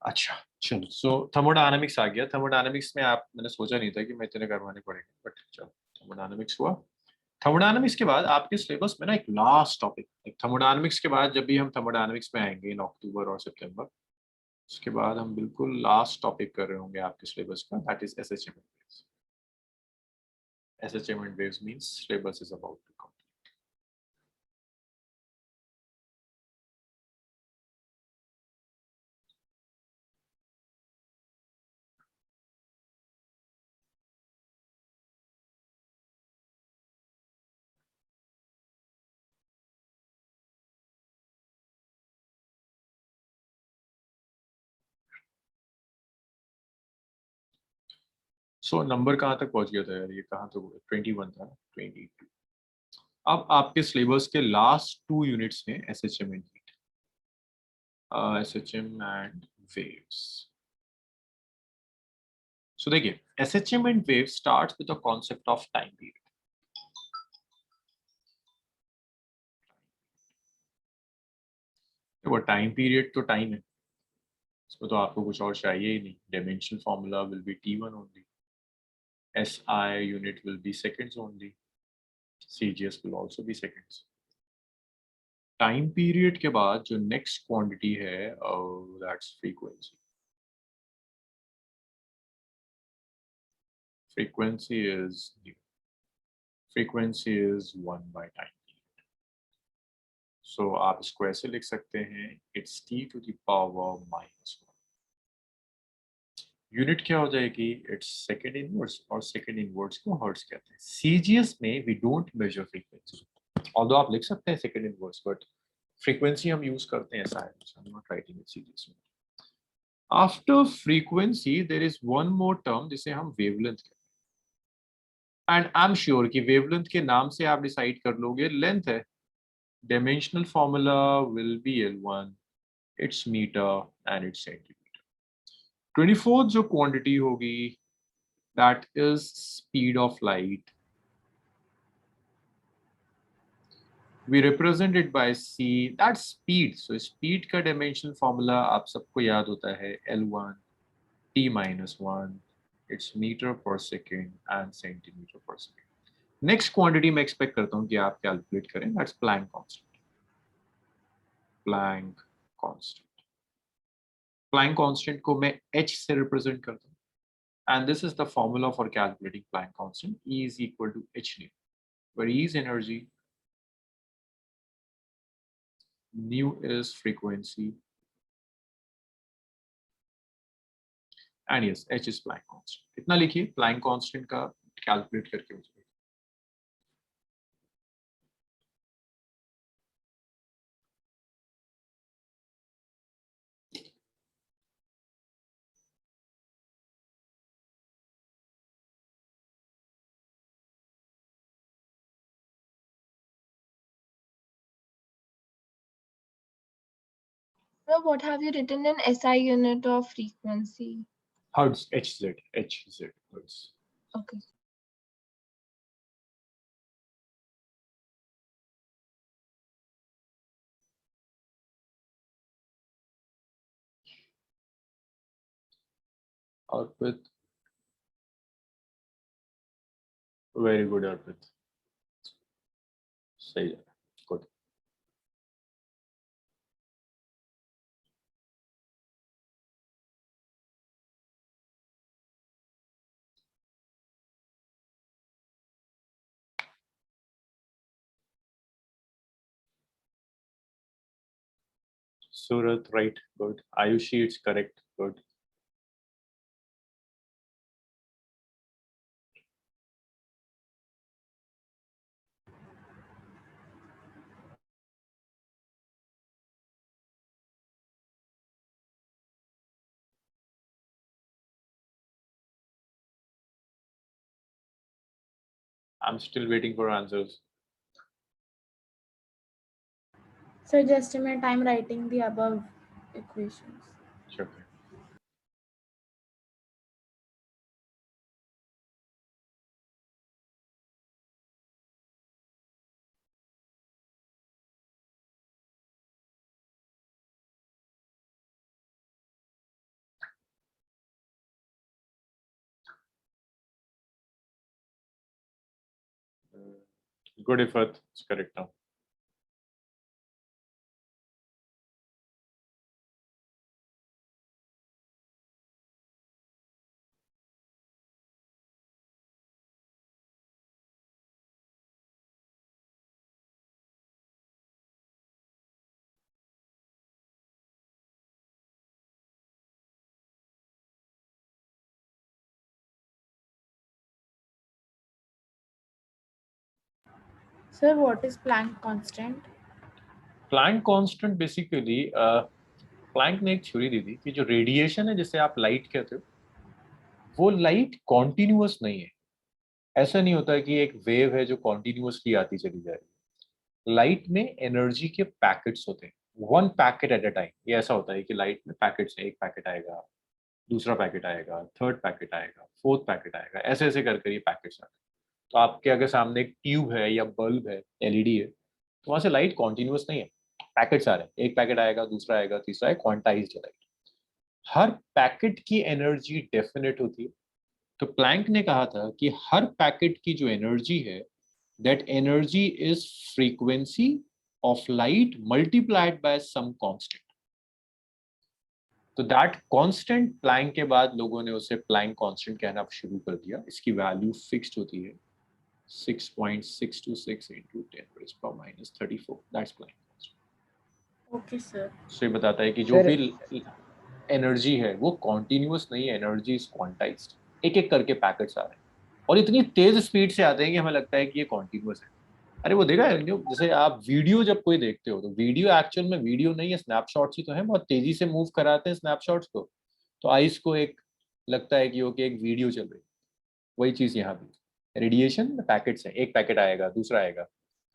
अच्छा चलो, सो थर्मोडायनामिक्स आ गया। थर्मोडायनामिक्स में आप, मैंने सोचा नहीं था कि मैं इतने करवाने पड़ेंगे, बट चलो थर्मोडायनामिक्स हुआ। थर्मोडायनामिक्स के बाद आपके सिलेबस में ना एक लास्ट टॉपिक, थर्मोडायनामिक्स के बाद जब भी हम थर्मोडायनामिक्स में आएंगे इन अक्टूबर और सितंबर, उसके बाद हम बिल्कुल लास्ट टॉपिक कर रहे होंगे आपके सिलेबस का, that is SHM and waves. SHM and waves means syllabus is about to complete. So number कहाँ तक पहुंच गया था यार, ये कहाँ तक 21 था, 22। अब आपके सिलेबस के लास्ट 2 यूनिट्स हैं SHM and heat, SHM and waves. So देखिए SHM and wave starts with the concept of time period. वो टाइम पीरियड तो टाइम है, इसमें तो आपको कुछ और चाहिए ही नहीं। Dimensional formula will be T1 only, SI unit will be seconds only, CGS will also be seconds। Time period के बाद जो नेक्स्ट क्वांटिटी है that's frequency. Frequency is frequency is 1 by time period. So आप इसको ऐसे लिख सकते हैं, it's T to the power -1। Unit क्या हो जाएगी, इट्स सेकंड इनवर्स, और सेकंड इनवर्स को हर्ट्ज कहते हैं। CGS में we don't measure frequency, although आप लिख सकते हैं सेकंड इनवर्स, बट फ्रीक्वेंसी हम यूज करते हैं ऐसा है। I am not writing it CGS में। After frequency there is one more term जिसे हम वेवलेंथ कहते हैं, एंड आई एम श्योर कि वेवलेंथ के नाम से आप डिसाइड कर लोगे लेंथ है। Dimensional formula will be L1, it's metre and it's centimetre. 24th जो क्वांटिटी होगी that is speed of light, we represent it by c, that's speed। so speed का dimensional formula आप सबको याद होता है L1 T-1, it's meter per second and centimeter per second। next quantity मैं expect करता हूँ कि आप calculate करें, that's Planck constant। Planck constant, Planck constant को मैं h से represent करता हूँ, and this is the formula for calculating Planck constant। E is equal to h nu, where E is energy, nu is frequency, and yes, h is Planck constant। इतना लिखिए, Planck constant का calculate करके मुझे। So what have you written in SI unit of frequency? Hertz, HZ hertz। Okay. Arpit, very good Arpit, सही है, good। Surat, right, good। Ayushi, it's correct, good। I'm still waiting for answers। So just a minute, I'm writing the above equations. Sure। Good effort, it's correct now। Sir, what is Planck constant? Planck constant basically Planck ने एक theory दी थी कि जो radiation है जिसे आप light कहते हो, वो लाइट कॉन्टिन्यूअस नहीं है। ऐसा नहीं होता कि एक वेव है जो कॉन्टिन्यूअसली आती चली जा रही है। लाइट में एनर्जी के पैकेट्स होते हैं, 1 पैकेट एट अ टाइम। ये ऐसा होता है कि लाइट में पैकेट्स हैं, एक पैकेट आएगा, दूसरा पैकेट आएगा, थर्ड पैकेट आएगा, फोर्थ पैकेट आएगा, ऐसे ऐसे करके ये पैकेट्स आते हैं। तो आपके अगर सामने एक ट्यूब है या बल्ब है, एलईडी है, तो वहां से लाइट कॉन्टिन्यूस नहीं है, पैकेट्स आ रहे हैं, एक पैकेट आएगा, दूसरा आएगा, तीसरा है, क्वांटाइज्ड लाइट। हर पैकेट की एनर्जी डेफिनेट होती है। तो प्लैंक ने कहा था कि हर पैकेट की जो एनर्जी है, that energy is frequency of light multiplied by some constant. तो दैट कांस्टेंट प्लैंक के बाद लोगों ने उसे प्लैंक कांस्टेंट कहना शुरू कर दिया। इसकी वैल्यू फिक्स्ड होती है 6.626 into 10⁻⁻34, that's Planck constant. Okay, sir. So ये बताता है कि जो सर भी एनर्जी है वो कॉन्टिन्यूस नहीं है, एनर्जी इज क्वांटाइज्ड, एक एक करके पैकेट्स आ रहे हैं और इतनी तेज स्पीड से आते हैं कि हमें लगता है कि ये कॉन्टिन्यूस है। अरे वो देखा है जैसे आप वीडियो जब कोई देखते हो तो वीडियो एक्चुअल में वीडियो नहीं है, स्नैपशॉट्स ही तो है, बहुत तेजी से मूव कराते हैं स्नैपशॉट्स को, तो आइस को एक लगता है कि ओके एक वीडियो चल रही है। वही चीज यहाँ भी रेडिएशन पैकेट्स है, एक पैकेट आएगा, दूसरा आएगा,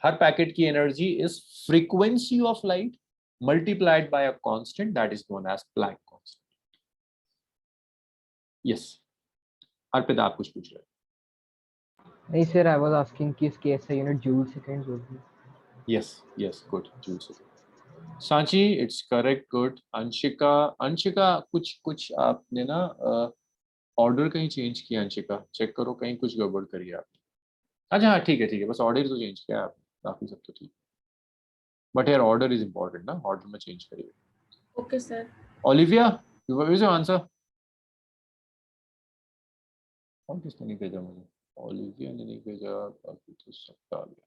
हर पैकेट की energy is frequency of light multiplied by a constant that is known as Planck constant. Yes. Arpita आप कुछ पूछ रहे हैं? नहीं सर, आई वाज आस्किंग कि इसकी ऐसा यूनिट जूल सेकंड्स होगी। Yes, good. Joule second. Sanchi, it's correct, good. Anshika कुछ आपने ना ऑर्डर कहीं चेंज किया। अंशिका चेक करो कहीं कुछ गड़बड़ करी है आपने। अच्छा हाँ ठीक है, बस ऑर्डर तो चेंज किया आपने, बाकी सब तो ठीक। बट यार ऑर्डर इज इम्पोर्टेंट ना, ऑर्डर में चेंज करिए। Okay, sir. Olivia, what is your answer? और किसने नहीं भेजा मुझे? ओलिविया ने नहीं भेजा, बाकी तो सबका आ गया।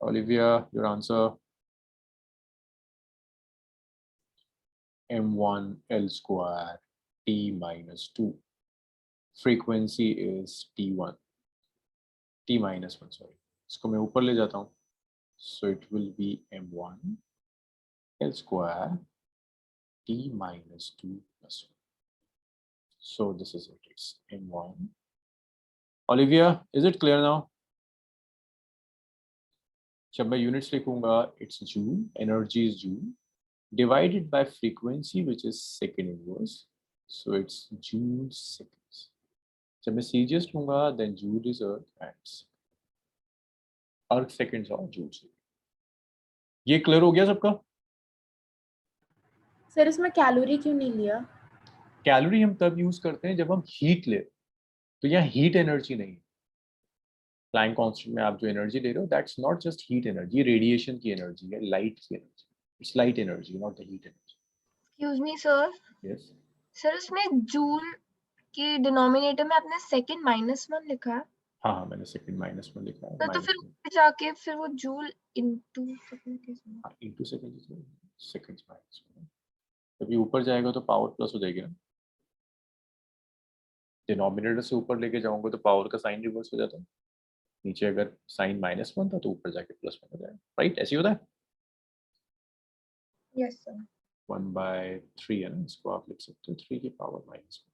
Olivia, your answer? m1 l square t minus 2. Frequency is t1, t minus 1, sorry. इसको मैं ऊपर ले जाता हूँ, so it will be m1 l square t minus 2 plus 1. So this is it, it's m1. Olivia, is it clear now? जब मैं units लिखूंगा, it's joule, energy is joule, divided by frequency which is second inverse, so it's joule seconds. जब मैं CGS लूंगा, then joule is earth seconds और joule seconds. ये clear हो गया सबका? सर इसमें कैलोरी क्यों नहीं लिया? कैलोरी हम तब यूज करते हैं जब हम हीट ले, तो यहाँ हीट एनर्जी नहीं है। प्लैंक कांस्टेंट में आप जो एनर्जी ले रहे हो, that's not just heat energy, radiation की एनर्जी है, लाइट की energy, its light energy, not the heat energy. Excuse me sir, yes, sir उसमें जूल के डिनोमिनेटर में आपने सेकंड -1 लिखा है। हाँ मैंने सेकंड -1 लिखा है, तो फिर ऊपर जाके फिर वो जूल इनटू सेकंड कैसे होगा? Into second, seconds -1। जब ये ऊपर जाएगा तो पावर प्लस हो जाएगी ना, डिनोमिनेटर से ऊपर लेके जाऊंगा तो पावर का साइन रिवर्स हो जाता है, नीचे अगर साइन -1 था तो ऊपर जाके +1 हो जाएगा, राइट? ऐसे ही होता है। Yes sir. 1/3 है ना, इसको आप लिख सकते हो 3 की पावर -1।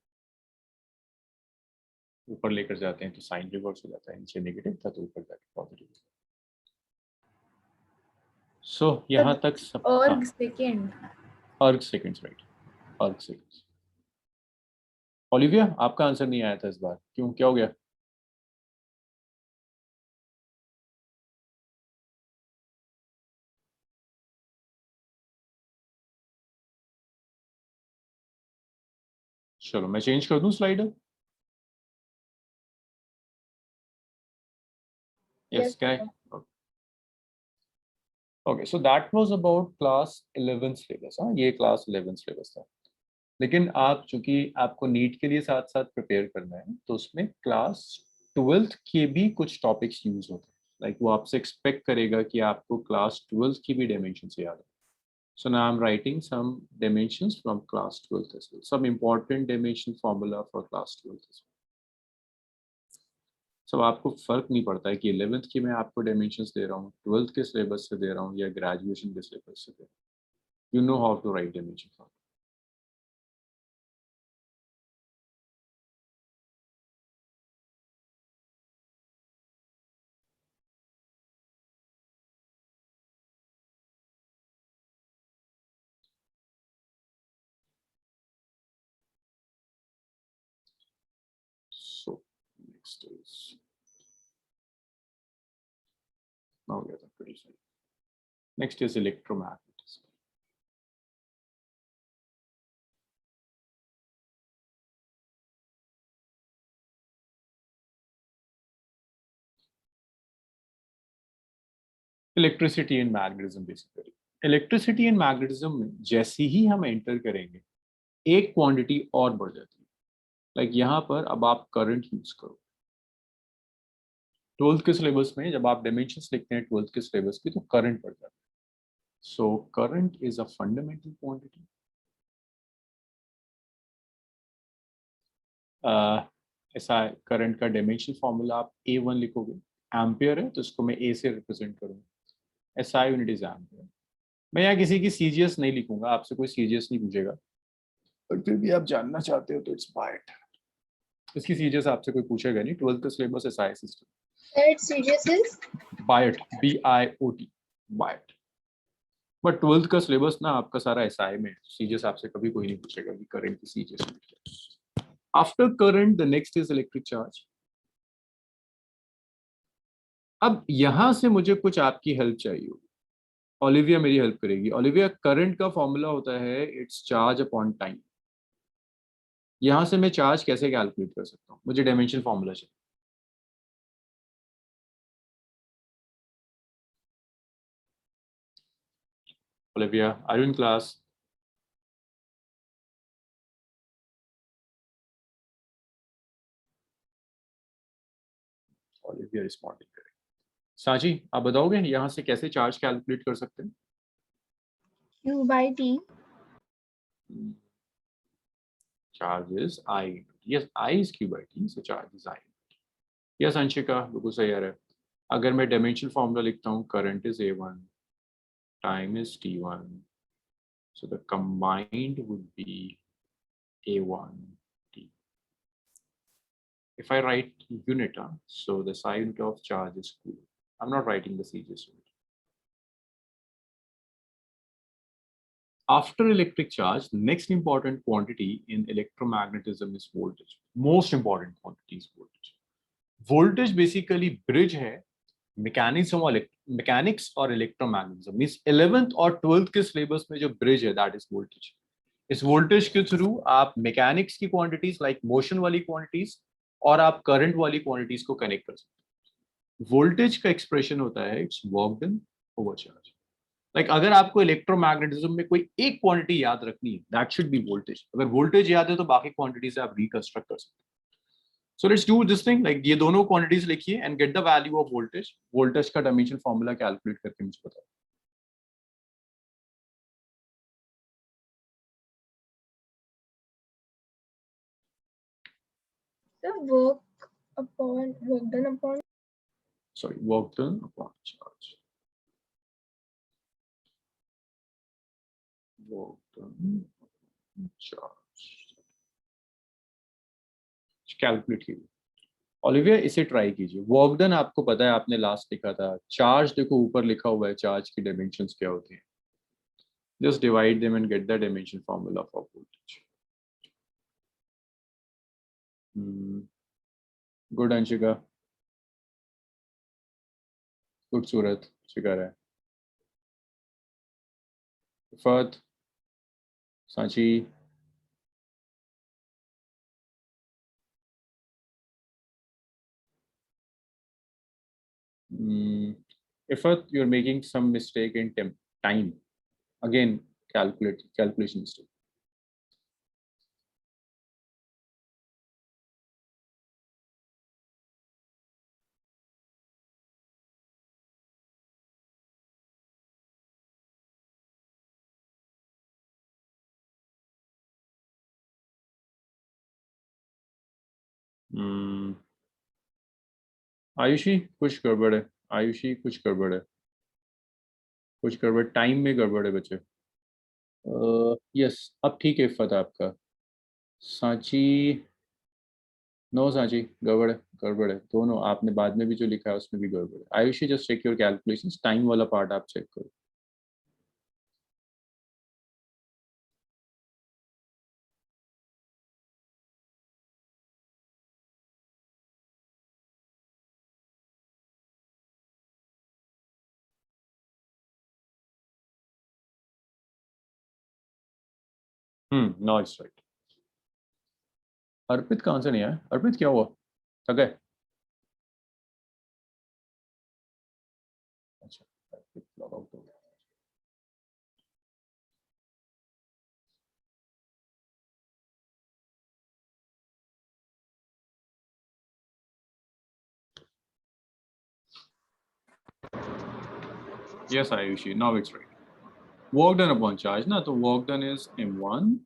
ऊपर लेकर जाते हैं तो साइन रिवर्स हो जाता है, नीचे नेगेटिव था तो ऊपर जाके पॉजिटिव। सो यहाँ तक सब। अर्ग सेकंड। अर्ग सेकंड्स, राइट, अर्ग सेकंड्स। ओलिविया, आपका आंसर नहीं आया था इस बार, क्यों, क्या हो गया? चलो मैं चेंज कर दूं स्लाइडर। यस, क्या है? Okay, so that was about class 11 syllabus. हाँ, ये क्लास 11 सिलेबस था, लेकिन आप चूंकि आपको नीट के लिए साथ साथ प्रिपेयर करना है, तो उसमें क्लास 12th के भी कुछ टॉपिक्स यूज होते हैं। लाइक वो आपसे एक्सपेक्ट करेगा कि आपको क्लास 12th की भी डायमेंशंस याद है। So now I'm writing some dimensions from class 12th as well. Some important dimension formula for class 12th as well. So आपको फर्क नहीं पड़ता है कि 11th की मैं आपको dimensions दे रहा हूँ, 12th के सिलेबस से दे रहा हूँ या ग्रेजुएशन के सिलेबस से दे रहा हूँ। You know how to write dimension formula. next is now we are pretty sorry. Next is electromagnetism. Electricity and magnetism basically electricity and magnetism में जैसे ही हम एंटर करेंगे एक क्वांटिटी और बढ़ जाती है लाइक यहाँ पर अब आप करंट यूज करो 12th के सिलेबस में जब आप डायमेंशंस लिखते हैं 12th के सिलेबस की तो करंट बढ़ जाता है so current is a fundamental quantity ऐसा करंट का डायमेंशन फॉर्मूला आप A1 लिखोगे एम्पियर है तो इसको मैं A से रिप्रेजेंट करूंगा SI यूनिट इज एम्पियर मैं यहाँ किसी की सीजीएस नहीं लिखूंगा आपसे कोई सीजीएस नहीं पूछेगा पर फिर भी आप जानना चाहते हो तो इट्स बाइट इसकी सीजीएस आपसे कोई पूछेगा नहीं 12th का syllabus SI system Its CGS is Biot BIOT Biot but 12th का सिलेबस ना आपका सारा SI में सीजीएस आपसे कभी कोई नहीं पूछेगा कि करंट की CGS after current the next is electric charge अब यहां से मुझे कुछ आपकी हेल्प चाहिए होगी ओलिविया मेरी हेल्प करेगी ओलिविया करंट का फॉर्मूला होता है इट्स चार्ज अपॉन टाइम यहां से मैं चार्ज कैसे कैलकुलेट कर सकता हूं मुझे डायमेंशन फॉर्मूला चाहिए Olivia are you in class Olivia responding करें साजी आप बताओगे यहां से कैसे चार्ज कैलकुलेट कर सकते हैं Q/T. charge is I. Yes, I is Q by T, so charge is I. Yes, Anshika बिल्कुल सही आ रहा है अगर मैं डायमेंशन फॉर्मूला लिखता हूँ current is A1 time is T1 so the combined would be A1 T. If I write unit so the SI unit of charge is coulomb. I'm not writing the CGS unit. After electric charge, next important quantity in electromagnetism is voltage. Most important quantity is voltage. Voltage basically bridge है mechanics और electromagnetism. Means 11th और 12th के syllabus में जो bridge है that is voltage. इस voltage के through आप mechanics की quantities like motion वाली quantities और आप current वाली quantities को connect कर सकते हैं. Voltage का expression होता है it's work done over charge. Like अगर आपको इलेक्ट्रोमैग्नेटिज्म में कोई एक क्वांटिटी याद रखनी है दैट शुड बी वोल्टेज अगर वोल्टेज याद है तो बाकी क्वांटिटी से आप रिकंस्ट्रक्ट कर सकते हैं so let's do this thing like ये दोनों क्वांटिटीज लिखिए and get the value of voltage voltage का डायमेंशन फॉर्मूला कैलकुलेट करके मुझे बताओ So work done upon sorry work done upon charge work done charge calculate कीजिए ओलिविया इसे try कीजिए वर्क डन आपको पता है आपने लास्ट लिखा था चार्ज देखो ऊपर लिखा हुआ है चार्ज की डायमेंशंस क्या होती हैं just divide them and get the dimension formula for voltage good Anshika good सूरत शिकार है इफात Sanchi Ifat, you're making some mistake in time. Again, calculation mistake. Ayushi कुछ गड़बड़ है आयुषी कुछ गड़बड़ है कुछ गड़बड़ टाइम में गड़बड़ है बच्चे यस अब ठीक है इफ़त आपका सांची नो सांची गड़बड़ है दोनों आपने बाद में भी जो लिखा है उसमें भी गड़बड़ है Ayushi just check your calculations time वाला पार्ट आप चेक करो Now it's right. अर्पित कहाँ से नहीं आया? अर्पित क्या हुआ? थक गए? अच्छा, अर्पित लॉग आउट हो गया. Yes, Ayushi, now it's right. Work done upon charge, na? So work done is m1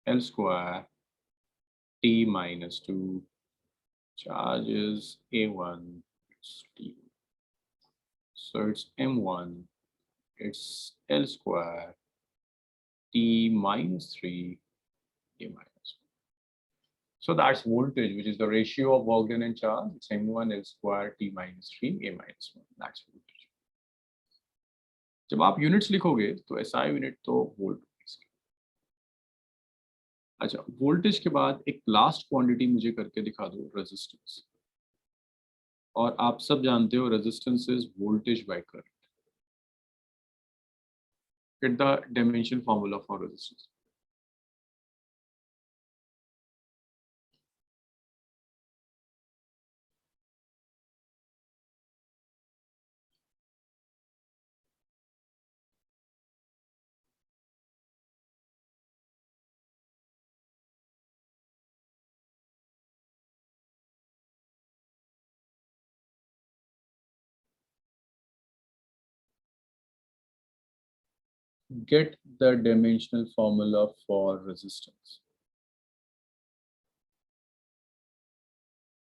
L square T minus 2. Charge is A1, it's T. So it's m1, it's L square T minus 3 A minus 1. So that's voltage, which is the ratio of work done and charge. It's m1 L square T minus 3 A minus 1. That's voltage. जब आप units लिखोगे तो SI unit तो volt. अच्छा, voltage के बाद एक last quantity मुझे करके दिखा दो, रेजिस्टेंस. और आप सब जानते हो resistance is voltage by current. Gate the dimension formula for resistance. Get the dimensional formula for resistance.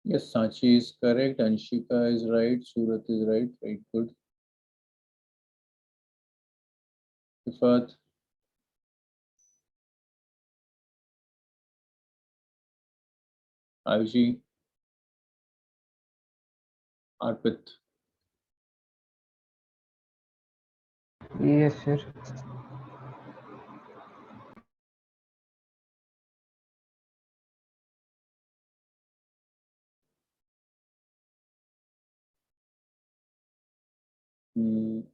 Yes, Sachi is correct. Anshika is right. Surat is right. Very good. Ifat. Ayushi. Arpit. Yes, sir.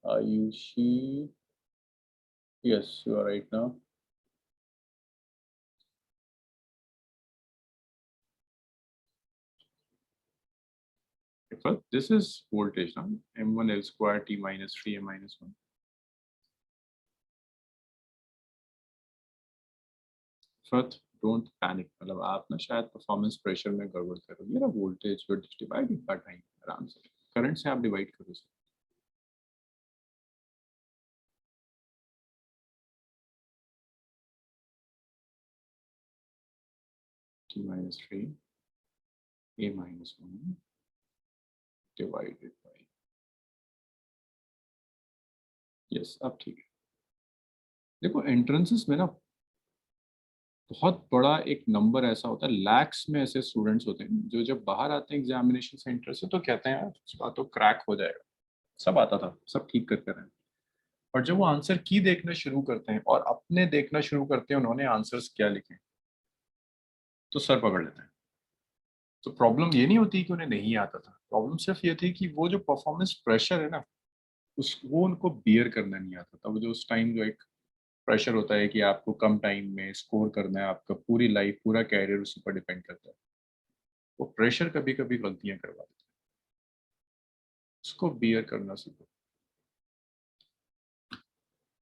Ayushi. Yes, you are right now. Ifat, this is voltage now. M1 L square T minus 3 A minus 1. Ifat, don't panic. मतलब आप ना शायद performance pressure में गड़बड़ करोगे ना. Voltage को divide का टाइम आराम से करंट से आप डिवाइड करो. T minus 3 A minus 1 divided by. Yes, अब ठीक है. देखो एंट्रेंसेस में ना बहुत बड़ा एक नंबर ऐसा होता है, लैक्स में ऐसे स्टूडेंट्स होते हैं जो जब बाहर आते हैं एग्जामिनेशन सेंटर से तो कहते हैं यार इसका तो क्रैक हो जाएगा. सब आता था, सब ठीक करते रहे. और जब वो आंसर की देखना शुरू करते हैं और अपने देखना शुरू करते हैं उन्होंने आंसर्स क्या लिखे तो सर पकड़ लेते हैं. तो प्रॉब्लम ये नहीं होती कि उन्हें नहीं आता था, प्रॉब्लम सिर्फ ये थी कि वो जो परफॉर्मेंस प्रेशर है ना वो उनको बियर करना नहीं आता था. वो जो उस टाइम जो एक प्रेशर होता है कि आपको कम टाइम में स्कोर करना है, आपका पूरी लाइफ पूरा कैरियर उसी पर डिपेंड करता है, वो प्रेशर कभी कभी गलतियां करवा देता है. उसको बियर करना सीखो.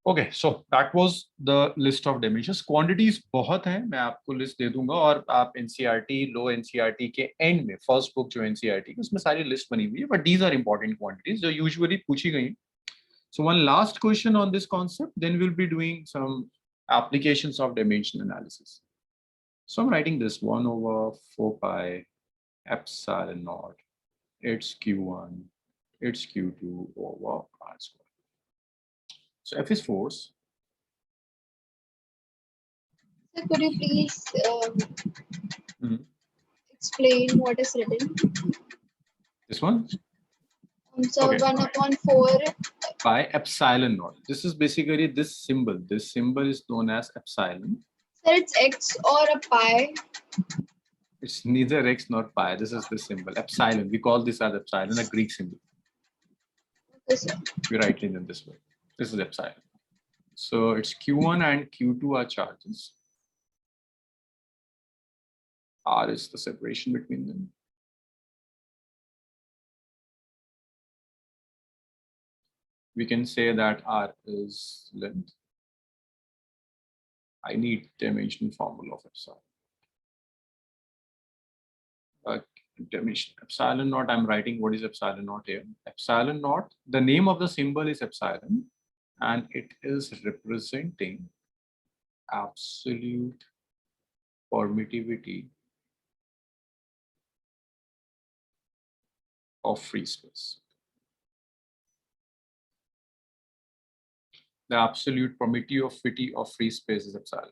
Okay, so that was the list of dimensions. Quantities बहुत हैं, मैं आपको लिस्ट दे दूंगा और आप एनसीईआरटी लो एनसीईआरटी के एंड में फर्स्ट बुक जो एनसीईआरटी की उसमें सारी लिस्ट बनी हुई है, but these are important quantities जो यूजुअली पूछी गई. So one last question on this concept, then we'll be doing some applications of dimension analysis. So I'm writing this 1 over 4 pi epsilon naught. It's Q1, it's Q2 over R square. So F is force. So could you please explain what is written? This one? So Okay. 1 upon 4 Pi epsilon naught. This is basically this symbol. This symbol is known as epsilon. Sir, it's x or a pi. It's neither x nor pi. This is the symbol epsilon. We call this as epsilon, a Greek symbol. Okay, sir. We write it in this way. This is epsilon. So it's Q1 and Q2 are charges. R is the separation between them. We can say that R is length. I need dimension formula of epsilon. Dimension epsilon naught, I'm writing what is epsilon naught here. Epsilon naught, the name of the symbol is epsilon, and it is representing absolute permittivity of free space. The absolute permittivity of free space is epsilon.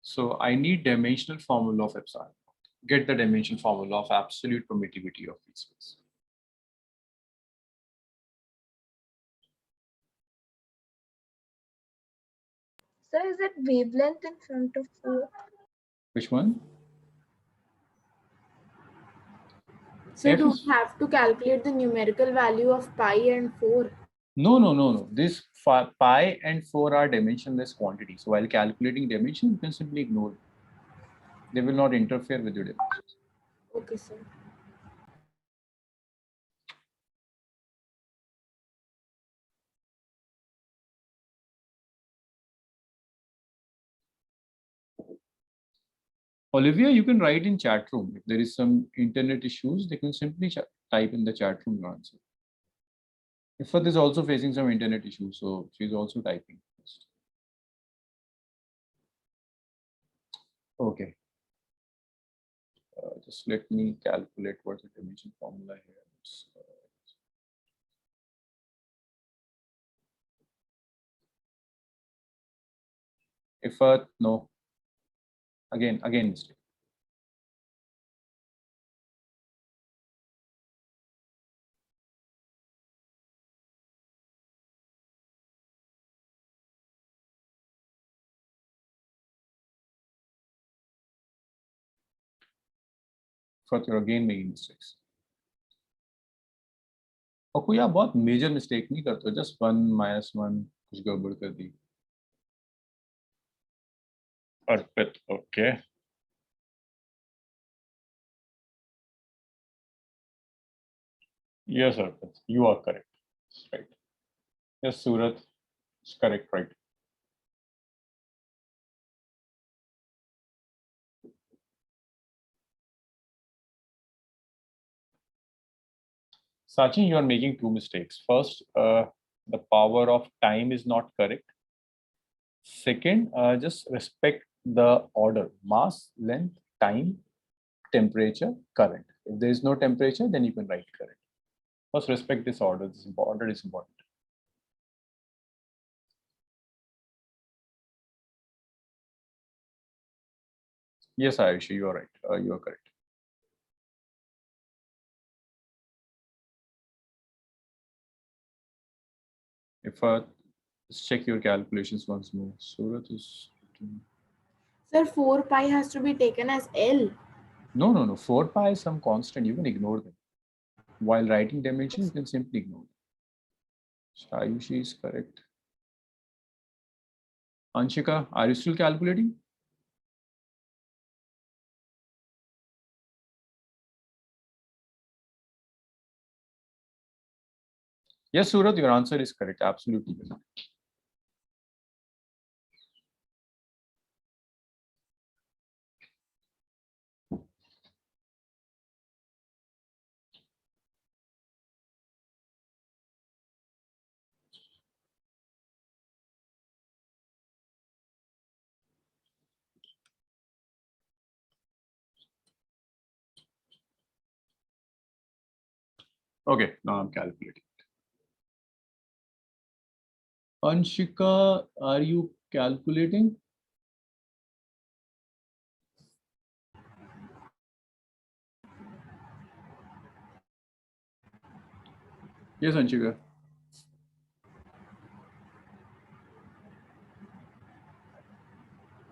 So I need dimensional formula of epsilon. Get the dimensional formula of absolute permittivity of free space. So is it wavelength in front of 4? Which one? So F do is- we have to calculate the numerical value of pi and 4? No. This pi and 4 are dimensionless quantities. So while calculating dimension, you can simply ignore them. They will not interfere with your dimensions. Okay, sir. Olivia, you can write in chat room. If there is some internet issues, they can simply type in the chat room your answer. Ifat is also facing some internet issues, so she's also typing. Okay. Just let me calculate what's the dimension formula here. Ifat, no. Again mistake. Ifat, you're again making mistakes. और कोई आप बहुत major mistake नहीं करते हो, just 1 - 1 कुछ गड़बड़ कर दी. Arpit, okay. Yes, Arpit, you are correct. Right. Yes, Surat is correct, right. Sachin, you are making two mistakes. First, the power of time is not correct. Second, just respect the order: mass, length, time, temperature, current. If there is no temperature, then you can write current. First, respect this order. This order is important. Yes, Ayushi, you are right. You are correct. If let's check your calculations once more. Surat is. Sir, 4 pi has to be taken as L. No. 4 pi is some constant. You can ignore them. While writing dimension, you can simply ignore them. So Ayushi is correct. Anshika, are you still calculating? Yes, Surat, your answer is correct. Absolutely correct. Okay, now I'm calculating. Anshika, are you calculating? Yes, Anshika.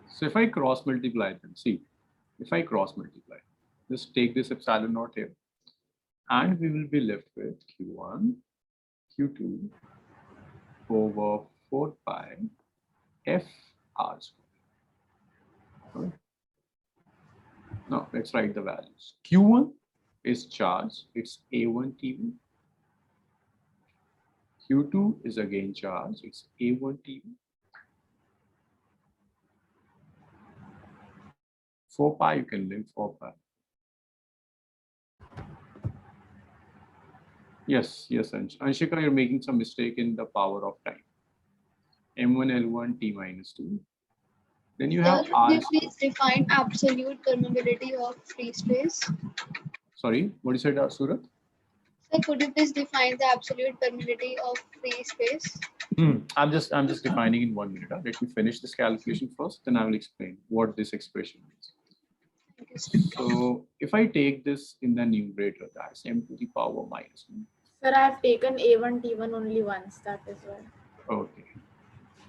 So if I cross multiply them, see, if I cross multiply, just take this epsilon naught here, and we will be left with Q1, Q2 over 4 pi f r square. Okay. Now let's write the values. Q1 is charge, it's A1 T1. Q2 is again charge, it's A1 T1. 4 pi, you can leave 4 pi. Yes, Anshika, you're making some mistake in the power of time. M1 L1 T minus 2. Then you have Sir, R could you square. please define absolute permeability of free space? Sorry, what you said, Surat? Sir, could you please define the absolute permeability of free space? I'm just defining in 1 minute. Huh? Let me finish this calculation first, then I will explain what this expression means. Thank you, sir. So if I take this in the numerator, that's m to the power minus 1. Sir, I have taken A1 T1 only once. That is why. Okay.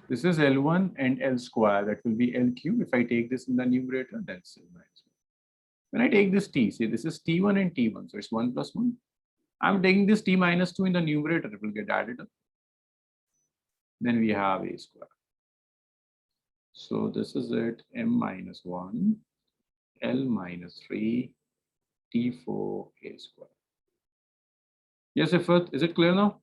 This is L1 and L square. That will be L cube. If I take this in the numerator, that's L minus 1. When I take this T, see this is T1 and T1. So it's 1 plus 1. I'm taking this T minus 2 in the numerator. It will get added up. Then we have A square. So this is it. M minus 1, L minus 3, T4 A square. Yes, Ifat, is it clear now?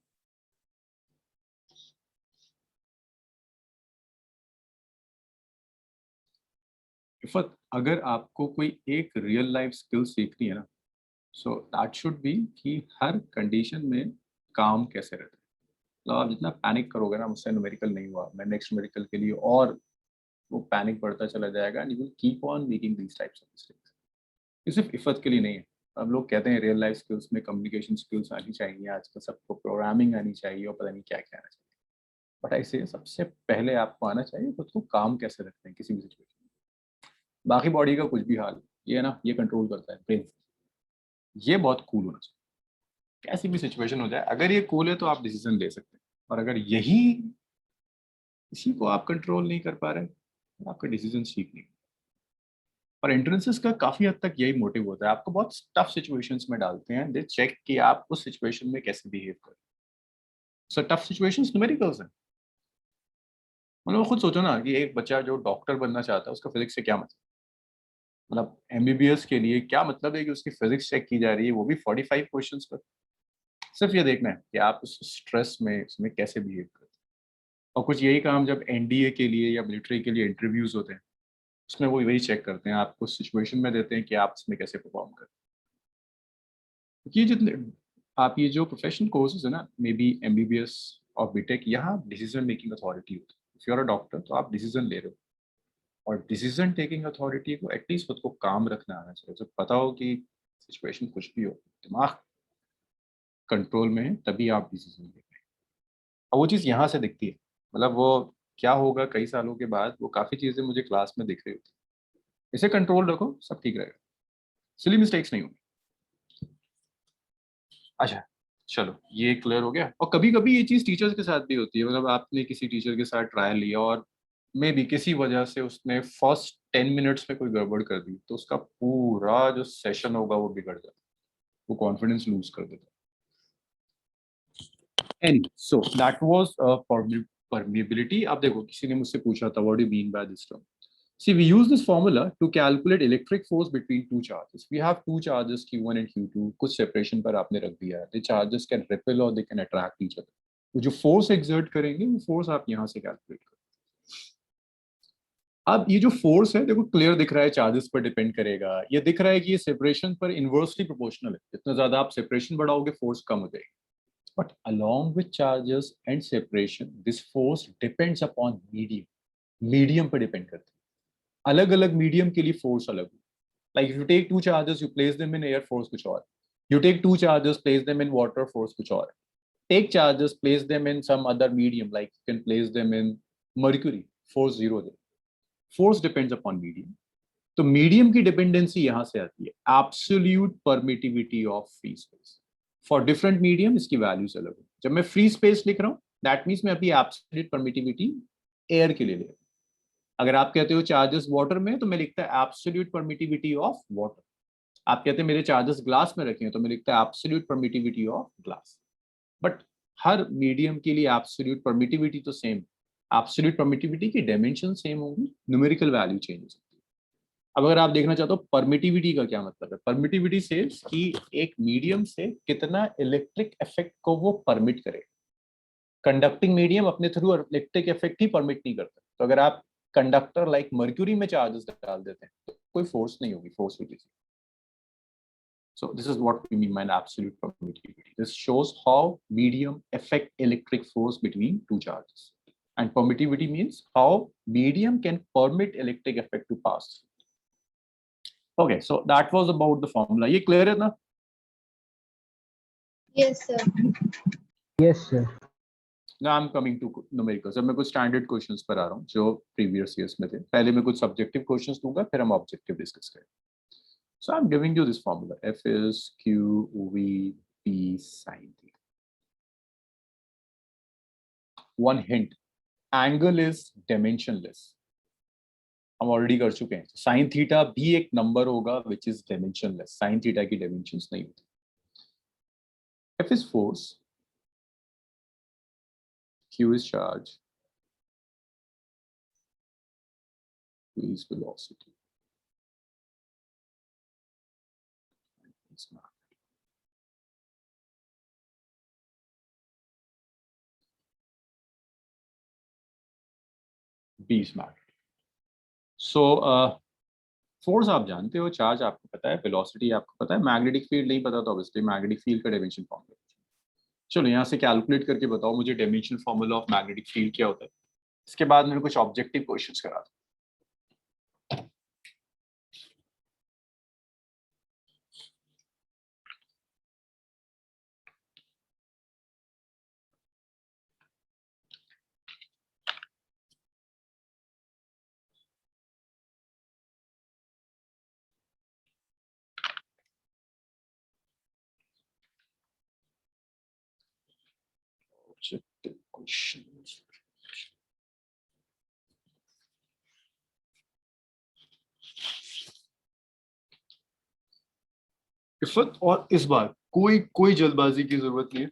Ifat, अगर आपको कोई एक real life skill सीखनी है ना, so that should be कि हर condition में काम कैसे रहता है. मतलब आप जितना पैनिक करोगे ना, मुझसे न्यूमेरिकल नहीं हुआ, मैं नेक्स्ट न्यूमेरिकल के लिए और वो पैनिक बढ़ता चला जाएगा and you will keep on making these types of mistakes. ये सिर्फ इफत के लिए नहीं है. अब लोग कहते हैं रियल लाइफ स्किल्स में कम्युनिकेशन स्किल्स आनी चाहिए, आजकल सबको प्रोग्रामिंग आनी चाहिए और पता नहीं क्या क्या आना चाहिए. बट ऐसे सबसे पहले आपको आना चाहिए खुद को काम कैसे रखते हैं किसी भी सिचुएशन में. बाकी बॉडी का कुछ भी हाल, ये है ना, ये कंट्रोल करता है ब्रेन. ये बहुत कूल होना चाहिए. कैसी भी सिचुएशन हो जाए, अगर ये कूल है तो आप डिसीजन ले सकते हैं. और अगर यही इसी को आप कंट्रोल नहीं कर पा रहे तो आपका डिसीजन ठीक नहीं. और एंट्रेंसेस का काफी हद तक यही मोटिव होता है, आपको बहुत टफ सिचुएशंस में डालते हैं. दे चेक कि आप उस सिचुएशन में कैसे बिहेव करें. सो टफ सिचुएशंस न्यूमेरिकल्स हैं. मतलब खुद सोचो ना कि एक बच्चा जो डॉक्टर बनना चाहता है उसका फिजिक्स से क्या मतलब. मतलब एमबीबीएस के लिए क्या मतलब है कि उसकी फिजिक्स चेक की जा रही है, वो भी 45 क्वेश्चंस पर. सिर्फ ये देखना है कि आप उस स्ट्रेस में उसमें कैसे बिहेव करते हैं. और कुछ यही काम जब एनडीए के लिए या मिलिट्री के लिए इंटरव्यूज होते हैं, उसमें वो वही चेक करते हैं, आपको सिचुएशन में देते हैं कि आप इसमें कैसे परफॉर्म करें. ये जितने आप ये जो प्रोफेशनल कोर्सेज है ना, मे बी एमबीबीएस और बीटेक, यहाँ डिसीजन मेकिंग अथॉरिटी होती है. If you are a doctor तो आप डिसीजन ले रहे हो, और डिसीजन टेकिंग अथॉरिटी को एटलीस्ट खुद को काम रखना आना चाहिए. जब पता हो कि सिचुएशन कुछ भी हो, दिमाग कंट्रोल में है, तभी आप डिसीजन ले रहे हैं. और वो चीज़ यहाँ से दिखती है. मतलब वो क्या होगा कई सालों के बाद, वो काफ़ी चीज़ें मुझे क्लास में दिख रही होती. इसे कंट्रोल रखो, सब ठीक रहेगा, सिली मिस्टेक्स नहीं होंगी. अच्छा चलो, ये क्लियर हो गया. और कभी कभी ये चीज़ टीचर्स के साथ भी होती है. मतलब आपने किसी टीचर के साथ ट्रायल लिया और मे बी किसी वजह से उसने फर्स्ट 10 मिनट्स में कोई गड़बड़ कर दी, तो उसका पूरा जो सेशन होगा वो बिगड़ जाता है, वो कॉन्फिडेंस लूज कर देता है. And so that was permeability. अब देखो, किसी ने मुझसे पूछा था what do you mean by this term. See, we use this formula to calculate electric force between two charges. We have two charges, Q1 and Q2. कुछ separation पर आपने रख दिया है. The charges can repel or they can attract each other. तो जो force exert करेंगे, वो force आप यहाँ से calculate करें. अब ये जो force है, देखो clear दिख रहा है, charges पर depend करेगा. ये दिख रहा है कि ये separation पर inversely proportional है. जितना ज़्यादा आप separation बढ़ाओगे, force कम हो जाएगी. But along with charges and separation, this force depends upon medium. Medium पर depend करता है. अलग अलग मीडियम के लिए फोर्स अलग. Like if you take two charges, you place them in air, force कुछ और. You take two charges, place them in water, force कुछ और. Take charges, place them in some other medium, like you can place them in mercury, force zero दे. Force depends upon medium. तो medium की dependency यहां से आती है, absolute permittivity of free space. For different medium इसकी values अलग है. जब मैं फ्री स्पेस लिख रहा हूँ, दैट मीन्स मैं अभी एब्सोल्यूट परमिटिविटी एयर के लिए ले रहा हूँ. अगर आप कहते हो चार्जेस वाटर में, तो मैं लिखता है एब्सोल्यूट परमिटिविटी ऑफ वाटर. आप कहते हैं मेरे चार्जेस ग्लास में रखे हैं, तो मैं लिखता है absolute permittivity of glass. But her medium के लिए एब्सोल्यूट परमिटिविटी तो सेम. एब्सोल्यूट परमिटिविटी की डायमेंशन सेम होंगी, न्यूमेरिकल वैल्यू चेंज हो सकती है। अब अगर आप देखना चाहते हो परमिटिविटी का क्या मतलब है, परमिटिविटी से कि एक मीडियम से कितना इलेक्ट्रिक इफेक्ट को वो परमिट करे। कंडक्टिंग मीडियम अपने थ्रू इलेक्ट्रिक इफेक्ट ही परमिट नहीं करता, तो अगर आप कंडक्टर लाइक मर्क्यूरी में चार्जेस डाल देते हैं तो कोई फोर्स नहीं होगी, force will be. So this is what we mean by an absolute permittivity. This shows how medium affect electric force between two charges. And permittivity means how medium can permit electric effect to pass. Okay, so that was about the formula. ये clear है ना? Yes, sir. Yes, sir. Now I'm coming to numericals. अब मैं कुछ standard questions पर आ रहा हूँ जो previous years में थे. पहले मैं कुछ subjective questions दूंगा, फिर हम objective discuss करेंगे. So I'm giving you this formula. F is Q V P sin theta. One hint, angle is dimensionless. हम ऑलरेडी कर चुके हैं. साइन थीटा भी एक नंबर होगा which is dimensionless. Sine theta की डायमेंशंस नहीं होती. F is force, Q is charge, V is velocity. B is magnet. So force आप जानते हो, चार्ज आपको पता है, वेलोसिटी आपको पता है, मैग्नेटिक फील्ड नहीं पता तो ऑब्वियसली मैग्नेटिक फील्ड का डायमेंशन फॉर्मूला. चलो यहाँ से कैलकुलेट करके बताओ मुझे dimension formula of magnetic field क्या होता है. इसके बाद मैंने कुछ ऑब्जेक्टिव क्वेश्चंस करा था. Objective questions. इफत और इस बार कोई जल्दबाजी की जरूरत नहीं है.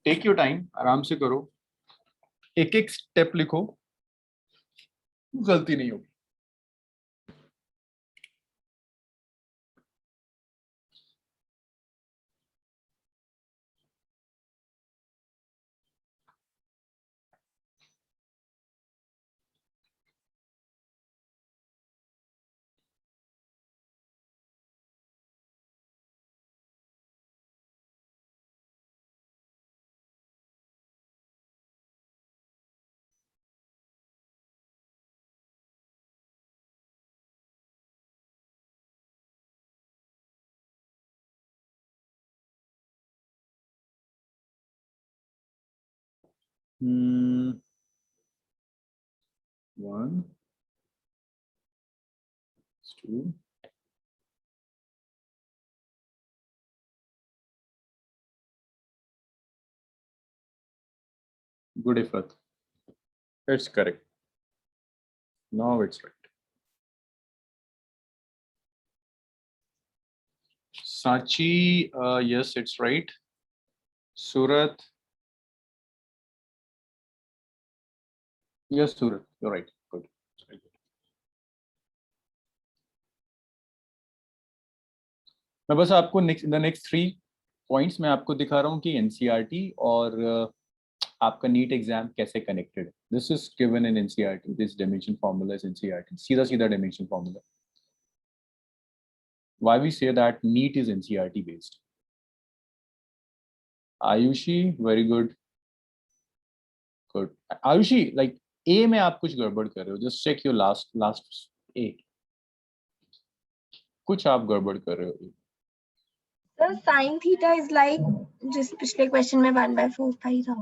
टेक योर टाइम, आराम से करो, एक एक स्टेप लिखो, गलती नहीं होगी. One, two, good effort. It's correct. Now it's right. Sachi, yes, it's right. Surat, yes, Surat, you're right. Good. Very good. मैं बस आपको नेक्स्ट 3 पॉइंट्स मैं आपको दिखा रहा हूँ कि एनसीईआरटी और आपका नीट एग्जाम कैसे कनेक्टेड है. This is given in NCERT. This dimension formula is NCERT. सीधा सीधा dimension formula. Why we say that NEET is NCERT based? Ayushi, very good. Good. Ayushi, like A में आप कुछ गड़बड़ कर रहे हो. Just check your last A. कुछ आप गड़बड़ कर रहे हो. Sir, sin theta is like जिस पिछले क्वेश्चन में 1/4 पाई था.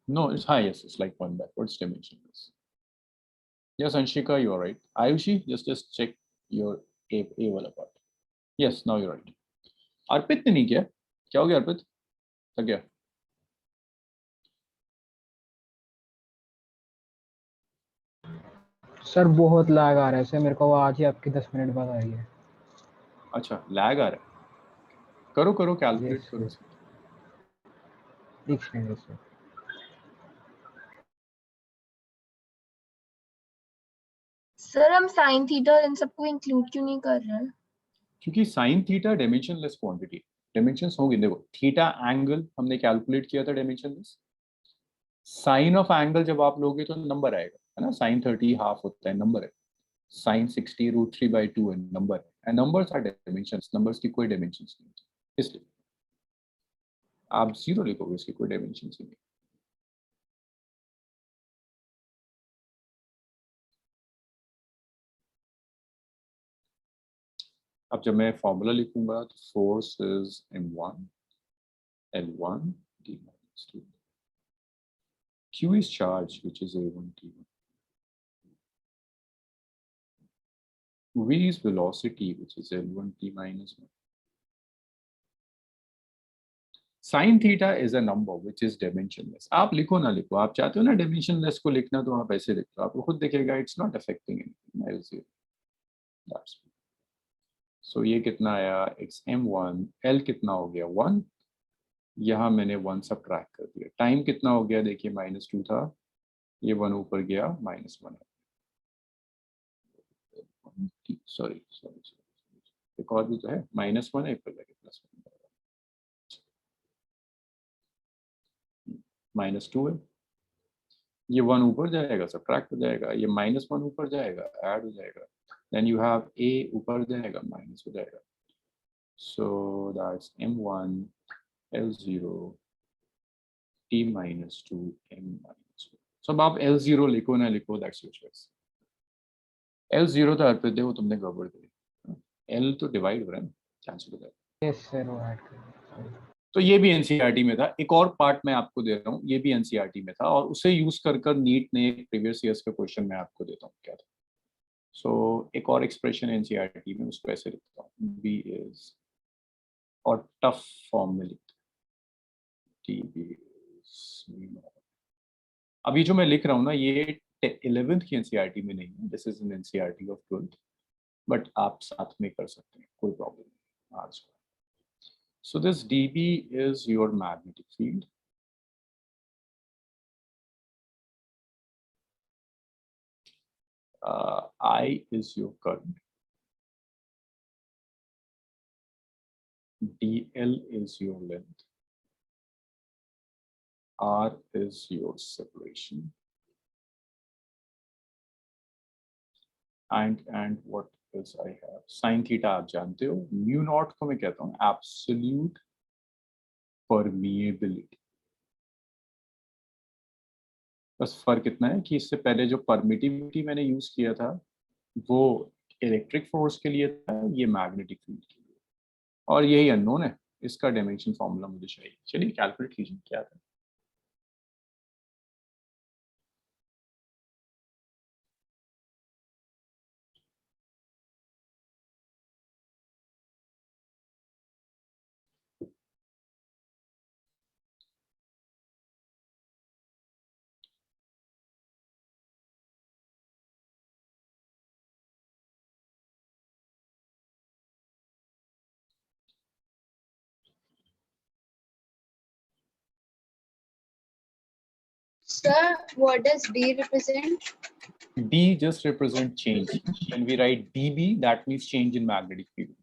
No, it's high. Yes, it's like 1/4. What's dimension is? Yes, Anshika, you are right. Ayushi, just check your A वाला part. Yes, now you're right. अर्पित ने नहीं किया. क्या हो गया अर्पित? थक गया. सर बहुत लैग आ रहा है सर, मेरे को आज ही आपकी 10 मिनट बाद आ रही है. अच्छा, लैग आ रहा है. करो कैलकुलेट करो. एक सेकंड सर. सर हम साइन थीटा और इन सबको इंक्लूड क्यों नहीं कर रहे हैं? क्योंकि sine theta dimensionless quantity, dimensions होंगे। देखो थीटा एंगल हमने कैलकुलेट किया था डायमेंशनलेस, साइन ऑफ एंगल जब आप लोगे तो नंबर आएगा, है ना। साइन 30 हाफ होता है, नंबर है। साइन 60 √3/2 है, नंबर है। And numbers are dimensions, numbers की कोई डायमेंशंस नहीं होती, इसलिए आप 0 लिखोगे, इसकी कोई डायमेंशंस ही नहीं। अब जब मैं फॉर्मूला लिखूंगा तो force is m1 L1 d minus 2, q is charge which is a1 t1, v is velocity which is l1 t minus 1. Sine theta is a number which is dimensionless. आप लिखो ना लिखो, आप चाहते हो ना डायमेंशनलेस को लिखना तो आप ऐसे लिखो, आपको खुद दिखेगा it's not affecting anything, L0। That's so ये कितना आया, x m1, L कितना हो गया 1, यहाँ मैंने 1 सबट्रैक्ट कर दिया। टाइम कितना हो गया, देखिए -2 था, ये 1 ऊपर गया, -1। सॉरी एक और भी तो है, -1 है, ऊपर जाके +1, -2 है, ये 1 ऊपर जाएगा, सबट्रैक्ट हो जाएगा, ये -1 ऊपर जाएगा, ऐड हो जाएगा, देन यू हैव a ऊपर जाएगा, माइनस हो जाएगा। So that's m1 L0 t minus 2 m minus 1। सो अब आप L0 लिखो ना लिखो, दैट्स योर चॉइस। L0 तो अर्पित है, वो तुमने गड़बड़ करी, L तो डिवाइड हो रहा है ना, कैंसिल हो जाएगा। यस सर, वो ऐड कर। तो ये भी एनसीईआरटी में था। एक और पार्ट मैं आपको दे रहा हूँ, ये भी एनसीईआरटी में था, और उसे यूज कर नीट ने एक प्रीवियस ईयर्स का क्वेश्चन मैं आपको देता हूँ क्या था। सो एक और एक्सप्रेशन एनसीईआरटी में, उसको ऐसे लिखता हूँ, बी इज, और टफ फॉर्म में लिखता हूँ, अभी जो मैं लिख रहा हूँ ना, ये 11th की एनसीईआरटी में नहीं है, this is an NCERT of 12th, but आप साथ में कर सकते हैं, कोई प्रॉब्लम नहीं आज। So this dB is your magnetic field. I is your current. dl is your length. R is your separation. And what else I have? Sin theta आप जानते हो, mu naught को मैं कहता हूँ absolute permeability। बस फर्क इतना है कि इससे पहले जो परमिटिविटी मैंने यूज किया था वो इलेक्ट्रिक फोर्स के लिए था, ये मैग्नेटिक फील्ड के लिए, और यही अननोन है, इसका डायमेंशन फॉर्मूला मुझे चाहिए। चलिए कैलकुलेट कीजिए क्या था। Sir, what does D represent? D just represent change. When we write dB, that means change in magnetic field.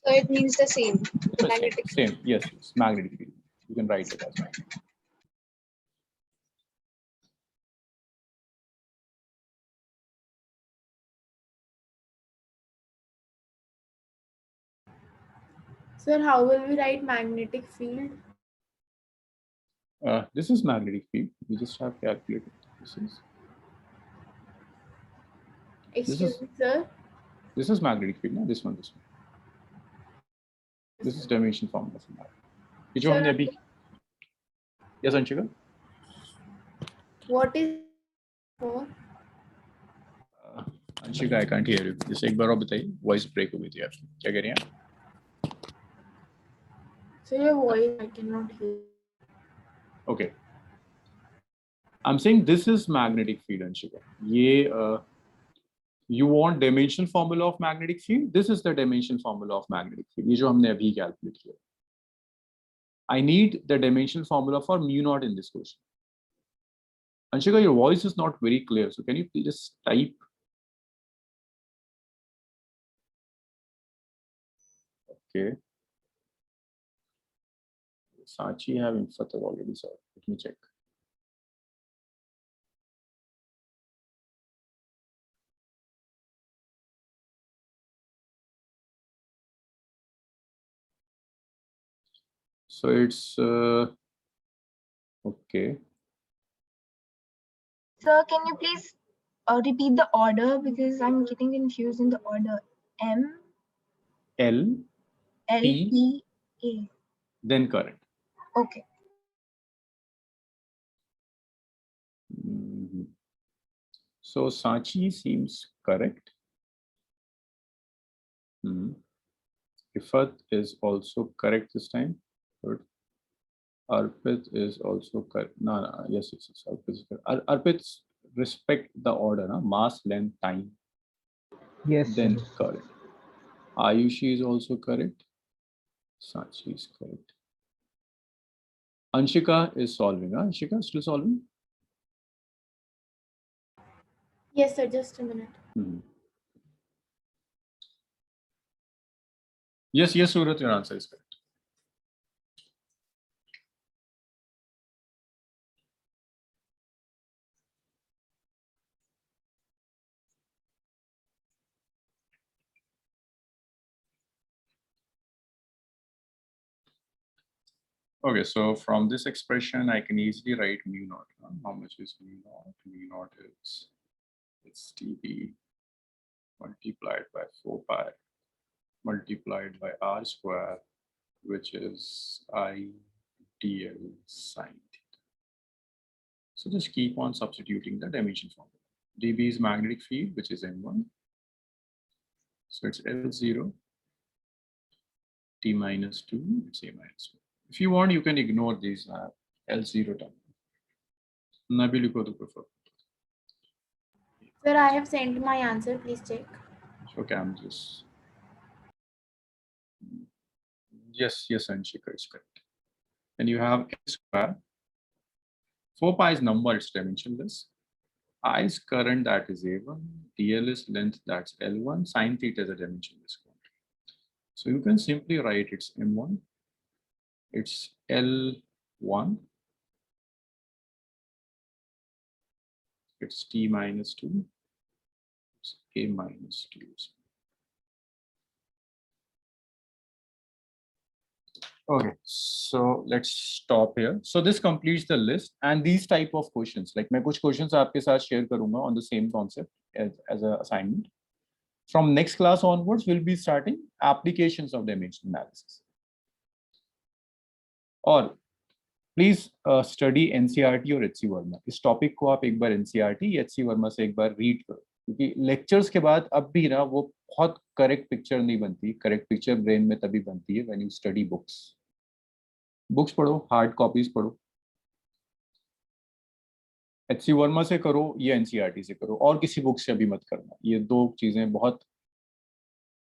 So it means the same. Magnetic. Same. Yes, magnetic field. You can write it as magnetic. Sir, how will we write magnetic field? This is magnetic field. We just have calculated. Excuse me, sir. This is magnetic field. No, this one. This is dimension formula for that. ये जो हमने अभी, yes Anshika? What is for? Anshika, I can't hear you. जैसे एक बार और बताइए, voice break हो गई थी आपकी, क्या कह रही हैं? Sir, your voice I cannot hear. Okay. I'm saying this is magnetic field, Anshika. ये you want dimensional formula of magnetic field? This is the dimensional formula of magnetic field. ये जो हमने अभी calculate किया. I need the dimensional formula for mu naught in this question. Anshika, your voice is not very clear, so can you please just type Okay. Sachi have Infatar already solved. Let me check. So it's okay. Sir, can you please repeat the order because I'm getting confused in the order. M L, L T. P A. Then current. Okay. Mhm. So Sachi seems correct. Ifat is also correct this time. Good. Arpit is also correct. No, yes, Arpit is correct. Arpit's respect the order, na? Mass, length, time. Yes, Then sir. correct. Ayushi is also correct. Sachi is correct. Anshika is solving. Huh? Anshika still solving? Yes, sir. Just a minute. Yes, Surat, your answer is correct. Okay, so from this expression, I can easily write mu naught. How much is mu naught? Mu naught is it's dB multiplied by 4 pi multiplied by r square, which is I dl sine theta. So just keep on substituting the dimension formula. dB is magnetic field, which is m1. So it's L0, t minus 2, it's a minus 1. If you want, you can ignore these L0 term. Nabil, you prefer. Sir, I have sent my answer. Please check. Okay, I'm just. Yes, Anshika is correct. And you have a square. 4 pi is number, it's dimensionless. I is current, that is A1. DL is length, that's L1. Sine theta is a dimensionless quantity. So you can simply write it's M1. It's L1. It's T minus 2. It's A minus 2. Okay, so let's stop here. So this completes the list, and these type of questions, like मैं कुछ questions आपके साथ share करूँगा on the same concept as a assignment. From next class onwards, we'll be starting applications of dimension analysis. और please study NCERT और HC Verma. इस topic को आप एक बार एनसीईआरटी या एचसी वर्मा से एक बार रीड करो, क्योंकि लेक्चर्स के बाद अब भी ना वो बहुत करेक्ट पिक्चर नहीं बनती. करेक्ट पिक्चर ब्रेन में तभी बनती है when you study books. Books पढ़ो, हार्ड कॉपीज पढ़ो. एचसी वर्मा से करो या एनसीईआरटी से करो, और किसी बुक से अभी मत करना. ये दो चीजें बहुत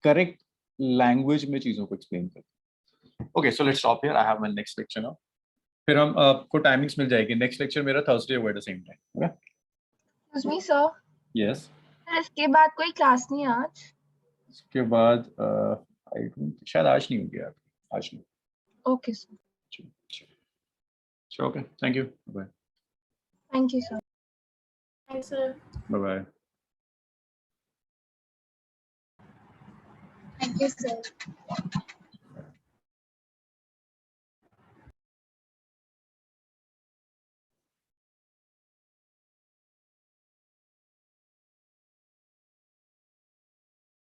करेक्ट लैंग्वेज में चीजों को एक्सप्लेन करती. Okay, so let's stop here. I have my next lecture now. फिर हम आपको टाइमिंग्स मिल जाएगी. नेक्स्ट लेक्चर मेरा थर्सडे होगा at the same time. Okay, Excuse me, sir. Yes. Sir इसके बाद कोई क्लास नहीं है आज? इसके बाद आई डोंट, शायद आज नहीं होगी यार. आज नहीं. Okay sir. Okay, thank you. Bye thank you sir. Thanks, sir. Bye. Thank you, sir.